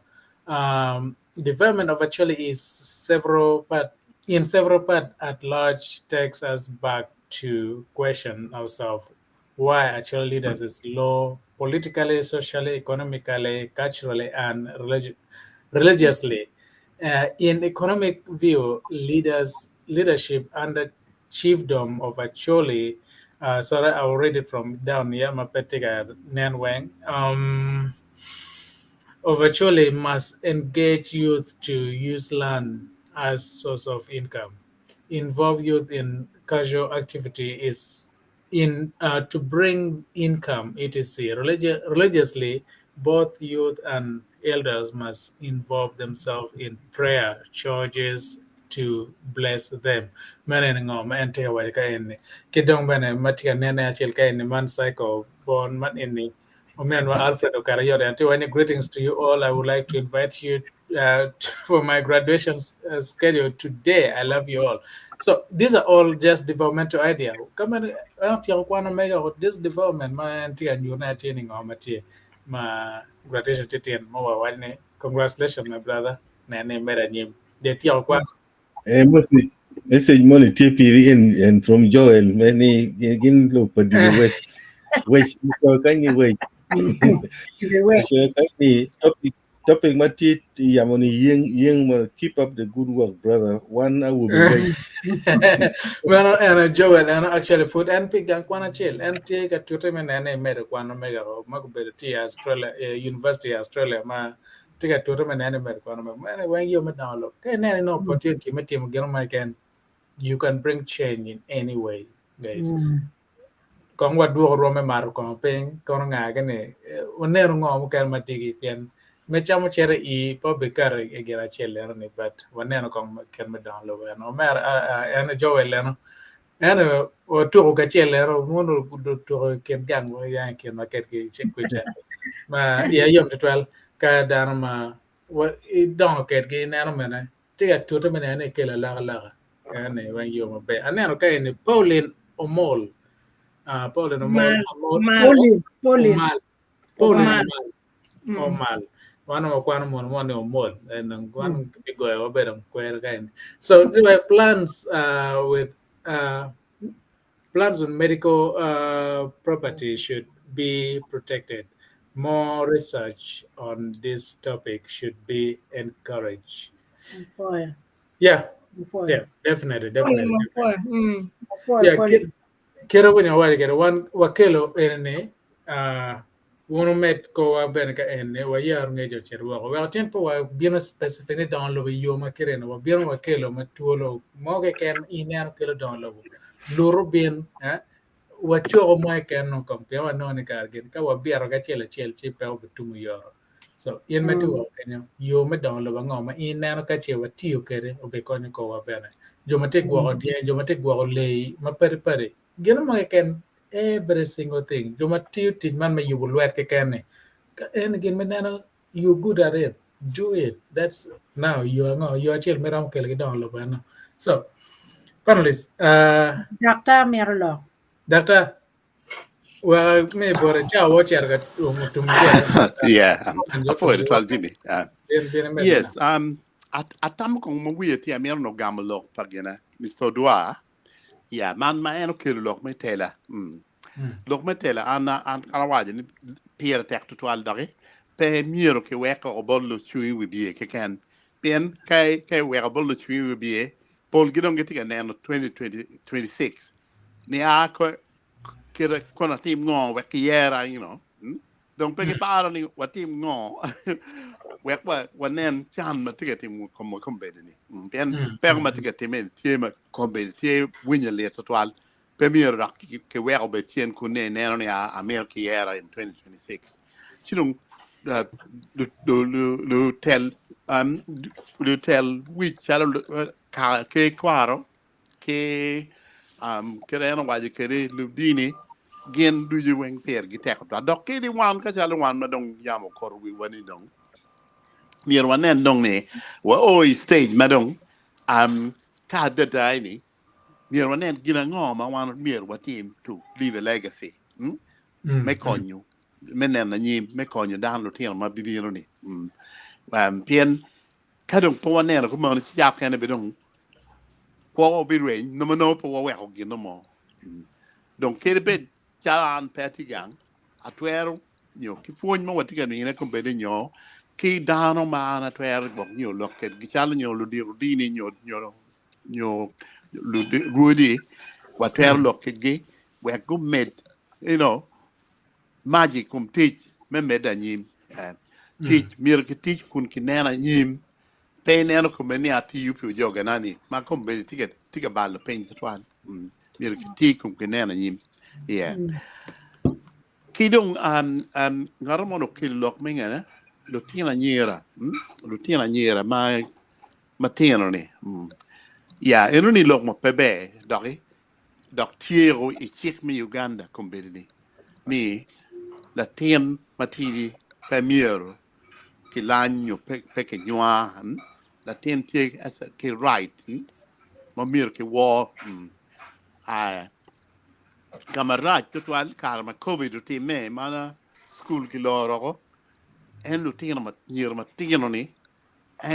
development of actually is several part at large takes us back to question ourselves why actual leaders is low politically, socially, economically, culturally, and religiously. In economic view, leadership under chiefdom of Acholi, sorry, I will read it from down here, Mapetiga Nanwang. Of Acholi must engage youth to use land as source of income. Involve youth in casual activity is in to bring income, etc. Religiously, both youth and elders must involve themselves in prayer, churches to bless them. Mane ngom ente wa ka en kidong bane matika nene achil ka en man cycle born man inni Omen wa Alfred Okarayo and any greetings to you all. I would like to invite you for my graduation schedule today. I love you all. So these are all just developmental idea. Come on, around here, one mega this development, my auntie and you not attaining or my graduation titi and more one. Congratulations, my brother. Nane mera nyim. De tia kwa. Message money TP and from Joel many gin look but the west kanye way topic matit yamoni ying keep up the good work brother one I will be wait. Well, and Joel, and actually put and pick and kwana chill and take a tutorment and a made one mega or Macbeth Australia, University Australia, ma take a tutorment and a made one. When you met down look, and then no opportunity, met him again, my can you can bring change in any way, guys. Kong what do Rome Mar kong ping, kong ngagane, unero ngom kan matigi pian. Me chamo chere I publicar egera chele ni but waneno kong kan me download no mer en Joel no en o to ka chele no mono do to ken gang wo ya ken market ki chekucha ma ya yom de twel ka dan ma wo I don ket ki neno mena tiga to mena ne kele la en wan yom be aneno ka ni Pauline Omol Pauline Omol Omal one of one or more and one go Obedo square again. So there were plans with plans on medical property should be protected. More research on this topic should be encouraged. Yeah, Definitely. Mapoy. Yeah, kero punya wari kero wan wakelo ene wono met ko wa ben ka ene wa yar ngejo cherwa wa tempo wa bino specific ne don lo yo ma kireno wa bino wakelo ma tuolo mo ke ken iner kelo don lo loro bin wa cho mo ken no kompe wa no ne ka gen ka wa biaro ga chele chi pe o tumu yoro so yen ma tu kenyo yo me don lo ngo ma iner ka che wa tiyo kere o be ko ne ko wa bene jomate gwa dia jomate gwa le ma pere gino mo ken every single thing jomate tin man ma you will work ken and again man you good at it do it that's now you are chill me ram kel down lo bana so panelists Dr. Merlo. doctor well me bore cha watch erga mutum ge Yeah, I thought it was Jimmy. Yes, yes atam kong mawi ti amer no gamalo pagina Mr. Dua. Yeah, man ma eno kilo lok me tela. Lok me tela an waje ni pier tek to al dagi. Pe miro ke weka o bollo chui wi bie ke kan. Pen kai weka bollo chui wi bie. Pol gidon geti ga neno 2026. Ni a ko kira kona team ngo weka yera, you know. Donc pe ke para ni wa team ngo. Wek wa nen chan ma tiga tim kom bede ni pen per ma tiga tim tie ma kom bede tie winya le total pe mi rak ke wek be tien ku ne ne a America era in 2026 chilung lu tell we chalo ka ke kwaro ke ke no wa ke lu dini gen du ju wen per gi tek to dok ke di wan ka chalo wan ma dong yamo kor wi wani dong mier wanen dong ne wa oi stage madong ka da ni mier wanen gina ngo ma wan mier wa team to leave a legacy me konyu menen na nyim me konyu dan lo tiel ma bibiro ni pien ka dong po wanen ko ma ci jap kan be dong ko bi re no no po wa ko gino mo donc ke be jalan petigang atwero nyo ki fuon mo watiga ni ne ko be de nyo ki dano mana twer bok nyo loket gi chal nyo lu di rudini nyo lu rudi wa twer loket gi we go med you know magic kum teach me med anyim teach mir ki teach kun ki nena nyim pe nena ko me ni ati yupi joga nani ma kom be tiga bal pe twan mir ki teach kum ki nena nyim yeah kidong ngaramono kil lok mengana lo tiena nyera ma tieno ni ya eno ni lok mo pebe dok tiero I chik mi Uganda kombedini mi la tien matidi premier ki lanyo pe ke nywa la tien tie as ki right mo mir ki wo kamaraj tutwal karma covid ti me mana school ki loro en lu tieno ma nyero ma tieno ni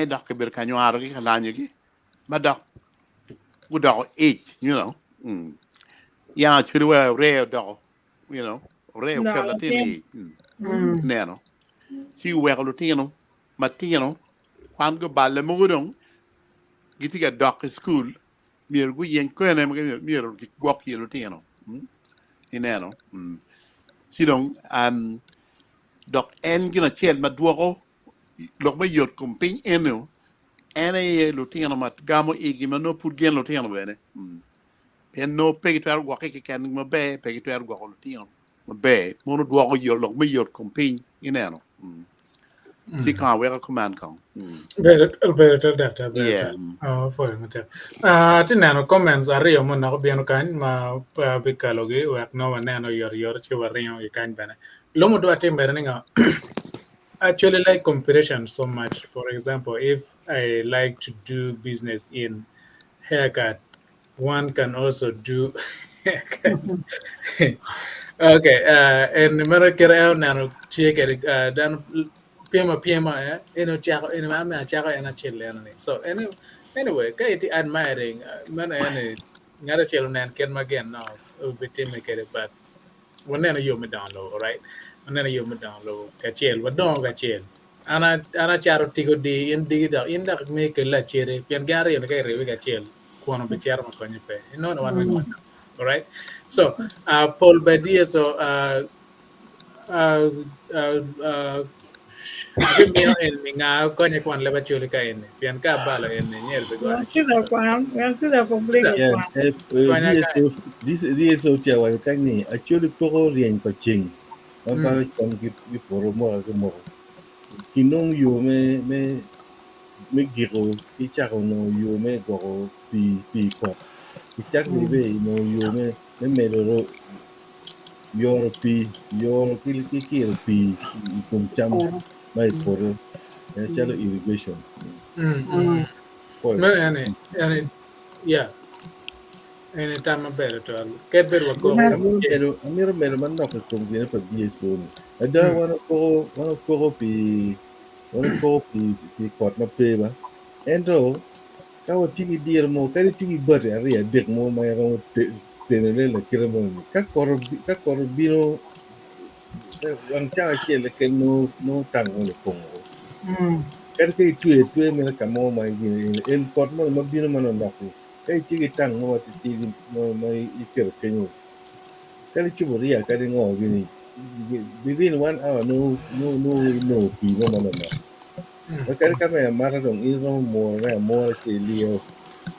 dok ber ka nyaro ki lanyo ki ma dok good dog age, you know. Yeah, actually, well, rare dog, you know, rare No, Latino. Neno. She wear Latino, Matino, Juan go balle mugudong, getting a dog at school, mere good young quenem, mere walk here Latino. In Neno. She don't, dog en gina chen maduo, look my yacht comping eno, ene Latino mat gamo igima no put gen Latino bene. Pen no pegi to argo ke kan mo be pegi to argo ko tino mo be mo no do ko yo lo me yo compin ineno si kan we ka command kan better data yeah better for matter tinano comments ario mo na ko biano kan ma bikalogi wa no nano yor chi wario I kan bana lo mo do atimber nga actually like comparison so much. For example, if I like to do business in haircut, one can also do haircut. Okay, and American now check it dan PMA chako ama chako chill so anyway kay admiring man ngara chill nan ken magen now but when you me download right when you me download ka chill what don't ka chill ana charo tigo di in digital in da me ke la chere pian gari ne ke rewe ga chel kuono be chero ma konye pe no one way one. All right, so Paul Badia so abi mio en minga konye kwan leba chuli ka en pian ka bala en nyer be go Sida completely Yeah, kwan. kwanya ka this DSO tia wa kani actually ko rien pa ching. Man para chon ki poro mo ke mo. Kinong yo me giro ki chako no yo me go pi ko. Ki chak be no yo me ro yor ki pi I kum cham mai poro. Chalo irrigation. no and yeah any time better to get better go Amiro mero man no ka kum gina pa DSO ni. Ada wana ko pi kot na pe ba. Endo ka wo tigi dir mo ka tigi bate ari a dek mo ma ro tenele la kira mo ni. Ka kor bino wang cha che le ke no tang mo le kongo. Ka tu me ka mo ma gina en kot mo ma bino ma no no. Ka tigi tang mo tigi mo I kira kenyo. Kali chuburia kali ngo gini within 1 hour no pi no mano no kali kama mara dong ino mo ke lio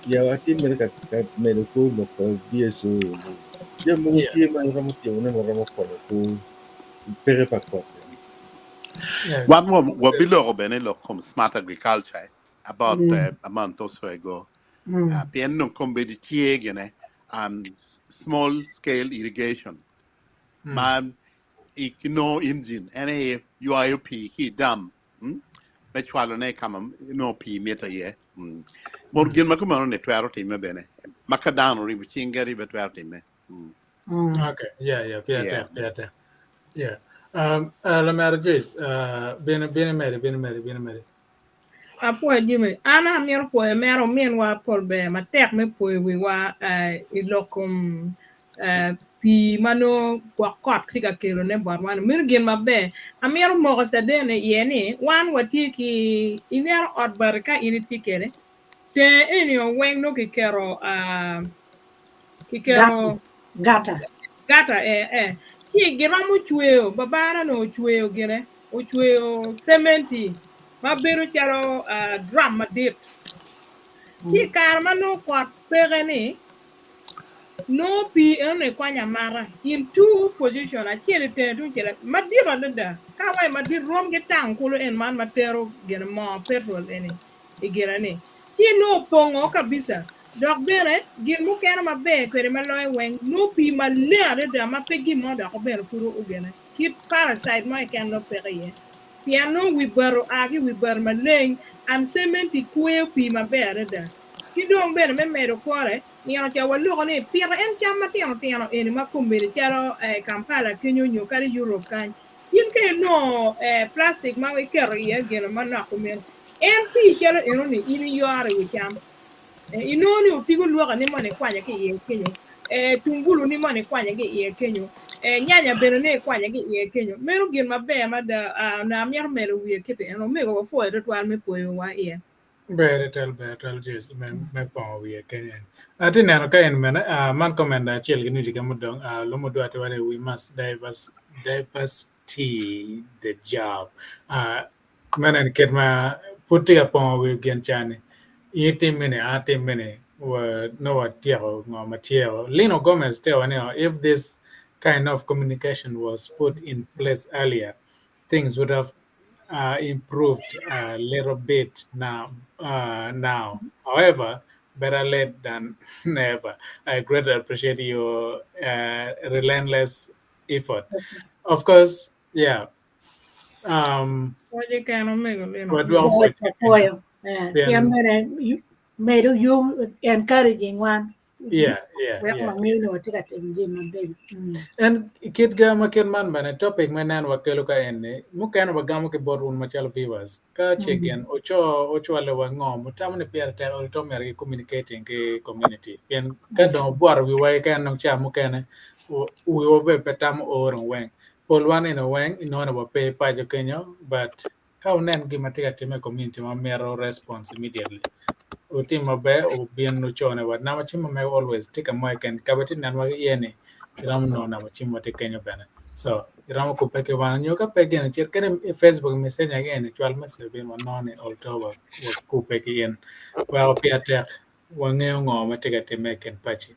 ya ati mere ka mere ko lo ka DSO ya mo ti ma ro mo ti no ro mo ko pere pa ko One more, what below Benelo come smart agriculture about a month or so ago. Piano competitive again and small scale irrigation. Man, no engine, any UIP, he dam. Which one ne come no P meter ye. Morgan Macumano network team bene. Macadano ribuching Gary between team. okay yeah yeah la mera Joyce bene meri Apo Jimmy, ana mier po mero mien wa pol be ma tek me po wi wa ilokum pi mano kwa kot kika kero ne bor wan mir gen mabe amier mo ko sedene yeni wan wati ki iner od barka ini tikere te eni o wen no ki kero Gata. gata chi gira mu chweo babara no chweo gire o chweo cementi ma beru charo drum ma dit chi kar ma no kot pege ni no pi ene kwanya mara in two position a chiele te tu chiele ma diro da ka wai ma dir rom ge tang kulo en man matero gene mo petrol ene igera ni chi no pongo kabisa dok bere gin mu kena ma be kwere ma loy wen no pi ma le da ma pegi mo da ko bere furu ugene ki parasite mo ken no pege ye piano wi baro agi wi bar ma leng am sementi kwe pi ma bere da ki dong bere me mero kore niano cha walugo ni pira en chama tiano eni ma kumbiri charo Kampala kinyo nyo kari Europe kan yin ke no plastic ma we kero ye geno ma na kumen en pi charo eno ni ini yore we cham inoni utigo luoga ni mane kwanya ke ye kenyo tungulu ni mane kwanya ke ye kenyo nyanya bere ne kwanya ke ye kenyo meru gin mabe ma da na mier mero wie kete eno mego fo e twal me poyo wa ye better just me pon we Kenyan ati neno ka en mena man komenda chiel gini diga mudong lomo dwate wale we must diversity the job menen ket ma puti upon we gen chani iti mene wa no wa tiego no matiero Lino Gomez tell if this kind of communication was put in place earlier things would have improved a little bit now. However, better late than never. I greatly appreciate your relentless effort. Of course, yeah. oje kano mego leno What do I for Apoyo. Kaya meron yung encouraging one. Yeah. Wek mangino tika temji mabe. And kid gama ken man bana topic manan wakelo ka enne mukana bagamo ke borun machal viewers ka chicken ocho ale wango mutamne pier te o to mer communicating ke community pen ka do bor wi wai kan no cha mukana we obe petam or wen pol wan in a wen in one of pe pa jo kenyo but kau nen gimatika time community ma mero response immediately utima be o bien no chone wat na machimo me always take a mic and kabati nan wa yene ram no na machimo te kenyo bana so ram ko peke wan nyo ka peke na cher kere Facebook message again chwal message ben wan no ne October wa ko peke yen wa pia tek wa ngeo ngo matika time ken pachi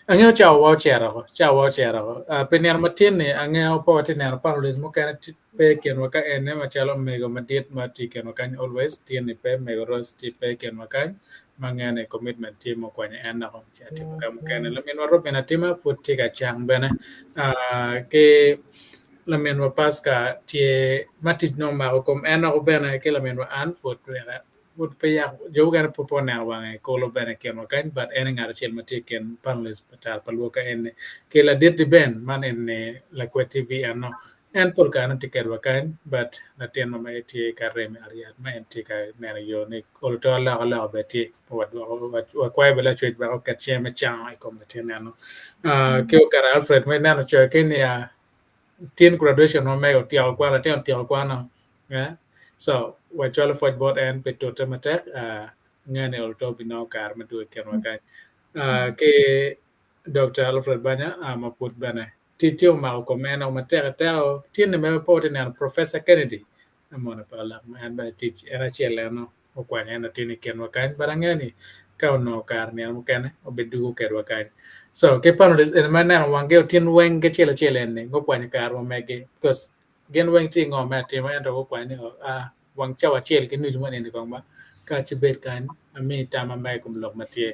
angeo chawo chero penian matin ni angeo po tinen paulis mo kan pe ken wa ka ene machalo mego madit mati ken wa kan always tiene pe mego rosti pe ken wa kan mangane commitment team ko nya en na ko chati ka mo kan la men waro bena tima puti ka chang bena ke la men wa paska tie matit no ma ko en na ko bena ke la men wa an fot would pay out Jogan Popona wang a colo bene ken wakan, but any other chill matikan panelist patar paluka and Kela did the ben man in like what TV and no and Pulkana ticket wakan, but Latin Mama Karem Ariat, my take a nana yonic or to allow Betty what quite will let you back at Chema Chang I come to Nano. Kilkar Alfred, my nano church in teen graduation no may or tiaquana yeah so what you for board and pet to matek ngane or to be no car me do ken wakai ke Dr. Alfred Banya ma put bana titio ma ko mena matek tao teen me report and Professor Kennedy amona pala man ba teach era cheleno o kwanya na tini ken wakai barangani ka no car ne mo ken obedu ken wakai so ke pano en mana wange tin wen ke chele ne go kwani kar mo mege because gen wen ti ngo ma ti ma endo go kwani wang chawa chel ke nu mo ne ko ba ka chi bet kan ami ta ma mai kum lok ma ti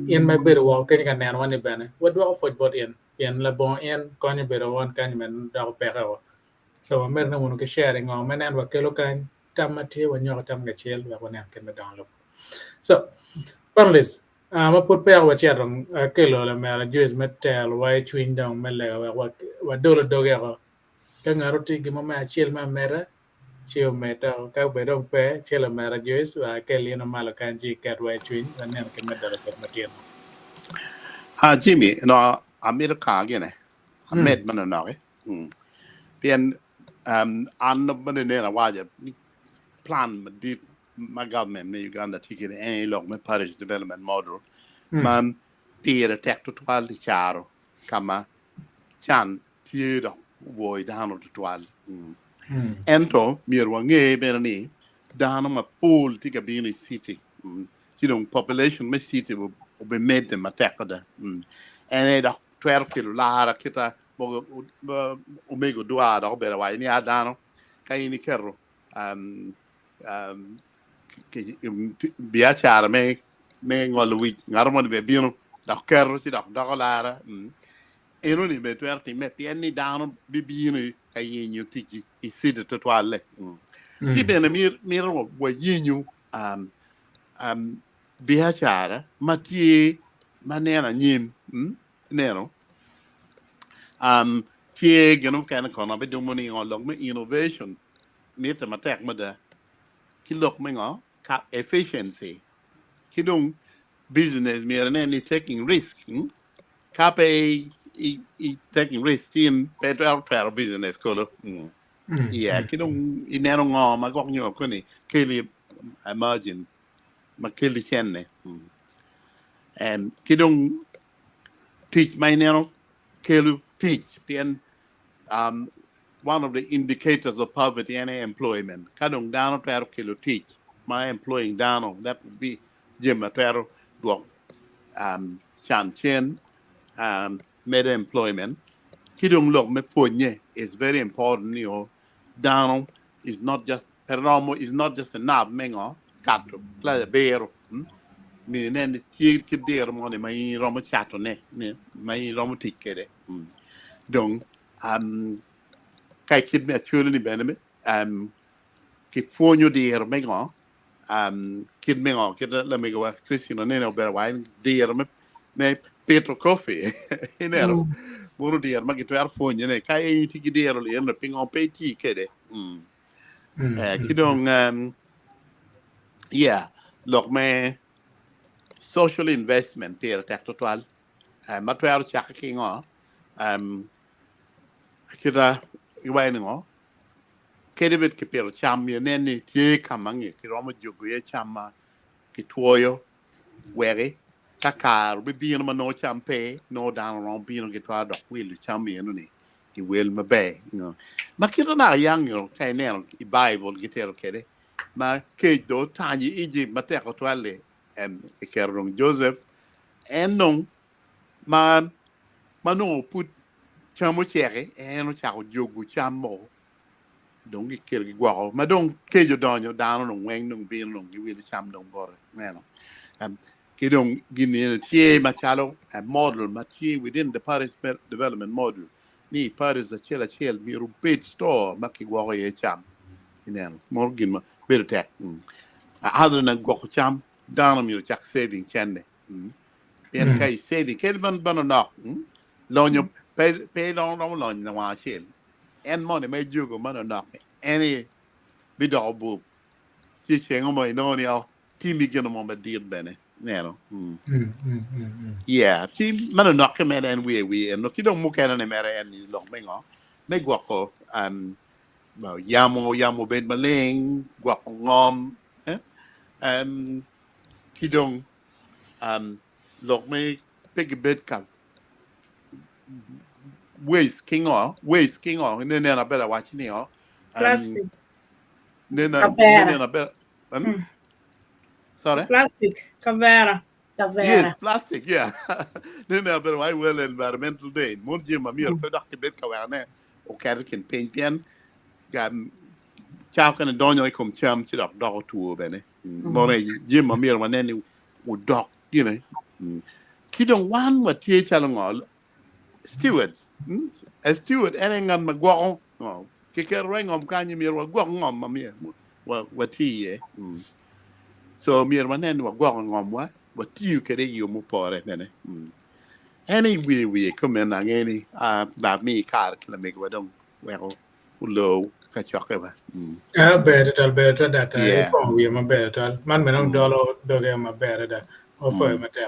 in mai ber wo ke kan nan wan bana what do for bot in la bon en ko ni ber won kan men da ko pe ka so mer na mo ke sharing ngo men an wa ke lo kan tam ma ti wa nyo tam ga chel wa ko ne ken me download so panelists ma put pe wa cherong ke lo la mera juice metal wa chewing down mele wa dolo doge ko ka ngaro ti gi ma chel ma mera chiu meta ka be dong pe chela mera juice wa ke li na mala kan ji kat wa chewing wa nen ke medal ke matien Jimmy no America gene med man no bien an man ne na waje plan dit my government me Uganda ticket any log me parish development model man pira tek to twal di charo kama chan tiro void down to twal ento mir wange berani dano ma pool tika bini city population me city will be made them attack da and da 12 kilo lara kita omega dua da bera wa ni adano kai ni kerro biachar me ngol wi ngarmon be bino da kerro ci da lara eno ni be twerti me pieni dano bibino kai yinyu tiki iside to twale ti bene mir wa yinyu biachara matie manena nyim neno tie genu kan kono be do moni ngolong me innovation nita matek mada kilok me ngo ka efficiency kidung business mir ne taking risk ka pe taking risk in better business kolo yeah kidung ineno ngo ma gok nyo ko ni Keli imagine ma Keli chenne and kidung teach my neno Kelu teach and one of the indicators of poverty and employment kadung down to Kelu teach my employing down that would be Jim Atero do chan chen meta employment kidung look me Pwony is very important down is not just pernomo is not just a nab mengo kato la beero mi nen ti kider mo ne mai romo chato ne mai romo tikede donc kai kid me actually ni beneme ki Pwony dir mengo kid mengo kid la mego Christina Neno ber wine dir me Petro coffee inero bono dir ma gitu ar Pwony ne kai ti kider le en pingo pe ti kede kidong yeah lok me social investment per tek total ma tuar chak kingo kita iwain ngo kedebet ke pero cham ye neni tie kamangi ki romo jogo ye chama ki tuoyo were kakar bi bino ma no champe no down ron bino ki twa dok will cham ye no ni ki will ma be makito na yang kai ne I bible gitero kede ma ke do tani iji mate ko twale e kerong Joseph en non man mano put chamo chere en chako jogu chamo donc kel gi gwa ma donc ke jo donyo dano no wen no bin no gi wil cham don bor neno ki donc gini tie ma chalo a model ma tie within the Paris development model ni Paris a chela mi rupet store ma ki gwa ye cham neno mo gin ma better tech other than gwa cham dano mi chak saving chenne yen kai saving kel ban no lonyo pe long long na wa chel en money me jugo man no any bidor bu ci chengo mo no ni al ti mi geno mo ba dir bene nero yeah ti man no ke men en we en no ki don mu kana ne mere en ni lo mengo me gwa ko well yamo ben maleng gwa ko ngom ki don lo me pig bed ka waste king on and then I better watch ni Plastic. Neno better sorry Plastic. Kavera. yes plastic yeah Neno better why well environmental day mon jim ma mir ko dak bet ka wane o kar ken pen gam chao kan donyo kom cham ci dok dok tu bene mo ne jim ma mir wane ni u dok ki don wan wa tie chalongol stewards a steward enengan magwong ki ker rengom kanyi mir wa gwong ma mir wa tie so mir manen wa gwong ngom wa tiu kede yo mu pore nene any we come in ngeni ba mi kar kla me gwadom well low ka choke ba better that we ma better man menong dolo doge ma better offer matter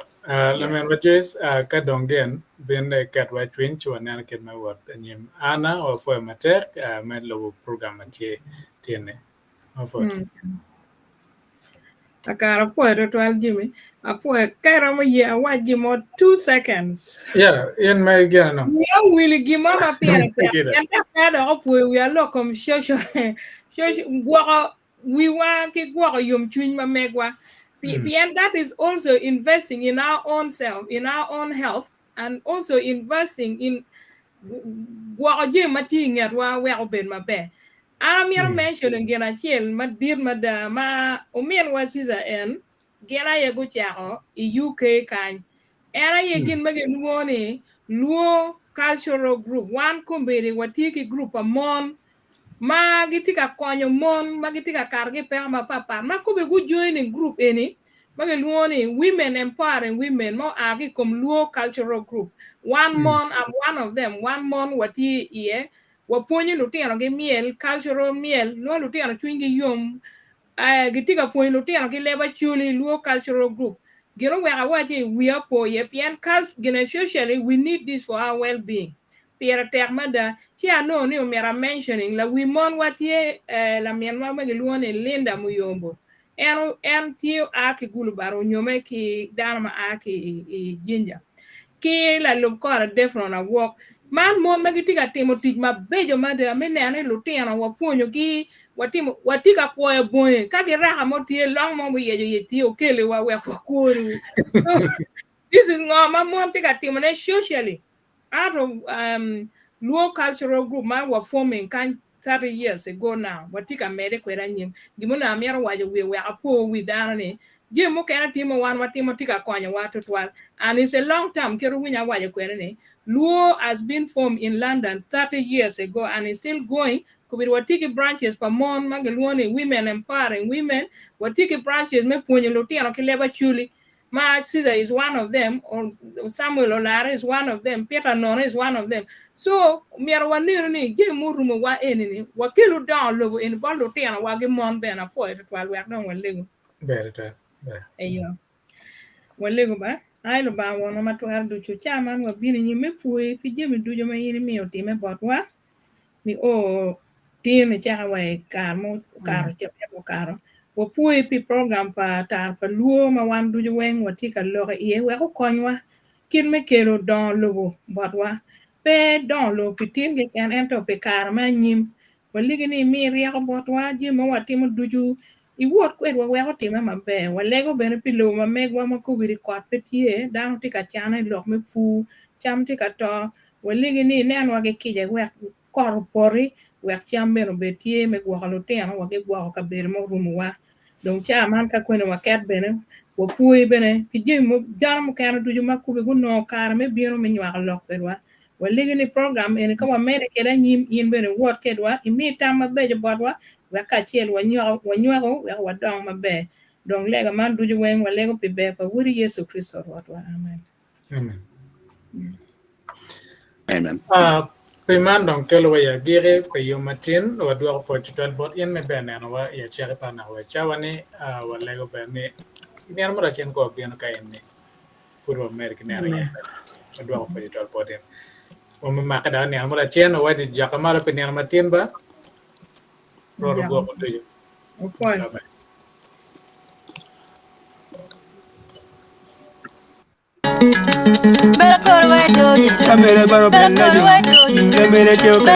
la men wajes ka dongen ben kat wa twin chuan na ket ma wat anyim ana offer matter med lo program tie tiene offer Akara foi total Jimmy. A foi karama ye wa Jimo 2 seconds. Yeah, in my again no. We are really give mama piano. And that up we are locum social we want to go yum twin ma megwa. And that is also investing in our own self, in our own health, and also investing in what Jim Mating at well been my bear. I'm your mention again a chill, my dear madam, ma omian was his en, Gena Yago Chao, UK kind. And I again make a Luo cultural group, one combine what tiki group a mon, ma gitika konyo mon, ma gitika karge per ma papa, ma could be good joining group any. Magaluoni women empowering women more agi come Luo cultural group. One mon, I'm one of them. One mon what ye Waponi Lutiano ge miel, cultural miel, no Lutiano twingi yum, Gitika point Lutiano ge labor chuli, Luo cultural group. Gino where I watch we are poor, yepian cult, socially, we need this for our well being. Pierre Termada, she are no new mera mentioning, la we mon what ye, la Myanmar Magaluan Linda Muyombo. En tio aki gulubaro nyome ki dama aki ginger. Ki la lukora defron a walk. Man mo magitika timo tij ma bejo made amene ane lutiana wapunyo ki watika kwa boy kage raha mo tie long mo ye tio kele wa kwakuru. So this is ngoma mo tika timo ne socially out of Luo cultural group man were forming kind 30 years ago now. Watika mede kwera nyim. Gimuna amira waje we are poor with down Jim kana timo wan watimo tika kwanya watu twal. And it's a long time keru winya waje kwera ne. Luo has been formed in London 30 years ago and is still going. Could be watiki branches per mon magaluoni women empowering women. Watiki branches me punyo lutiano kileba chuli. Ma Caesar is one of them, or Samuel Olara is one of them, Peter Nona is one of them. So, Miarawanini, Jim Murumu wa enemy, Wakilu down low in Balotiana, Wagamon Ben, a foil while we are done with Lego. Better. Ayo. Well, Lego ba. I lo ba one ma to have do chairman wa bini ni me pui, Jimmy do you my enemy or team about what? The team cha we kamo karo che karo wo pui pi program pa tar pa luo ma wan du wen wati ka lo ye we ko konwa kin me kero Dongo Lobo botwa pe Dongo Lobo pitin ge kan ento pe kar ma nyim waligi ni mi ria ko botwa ji mo wati mo duju I wot kwet wa weko time maber walego bene pilo ma megwa ma ko wiri kot petie dang ti ka chane lok me fu cham ti ka to waligi ni nen wa ge kije wek kor pori wek cham beno betie me gwa lo teno wa ge gwa ka ber mo rumu wa don cha man ka kwene wa ket bene wo pui bene pije mo jam mo kana duju ma ku be no kar me biro me nywa lok perwa waligi ni program en ka wa mere keda nyim yin bene wot kedwa imi tam maber bodwa weka chiel wanywago wa dong maber dong lega man duju wen walego pi be pa wuri Yesu Kristo rotwa amen amen Piman dong kelo ya gire pe yo matin wa dua fo tutal bot yen me bene no wa ya chere pa na wa chawani wa lego bene ni an mura chen ko bien ka en ni puro america ne ya wa dua fo tutal bot yen wa me ma kada ni an mura chen wa di jakamara pe ni matin ba ro go ko tuju fine Better go away, do you? Better go away, do you?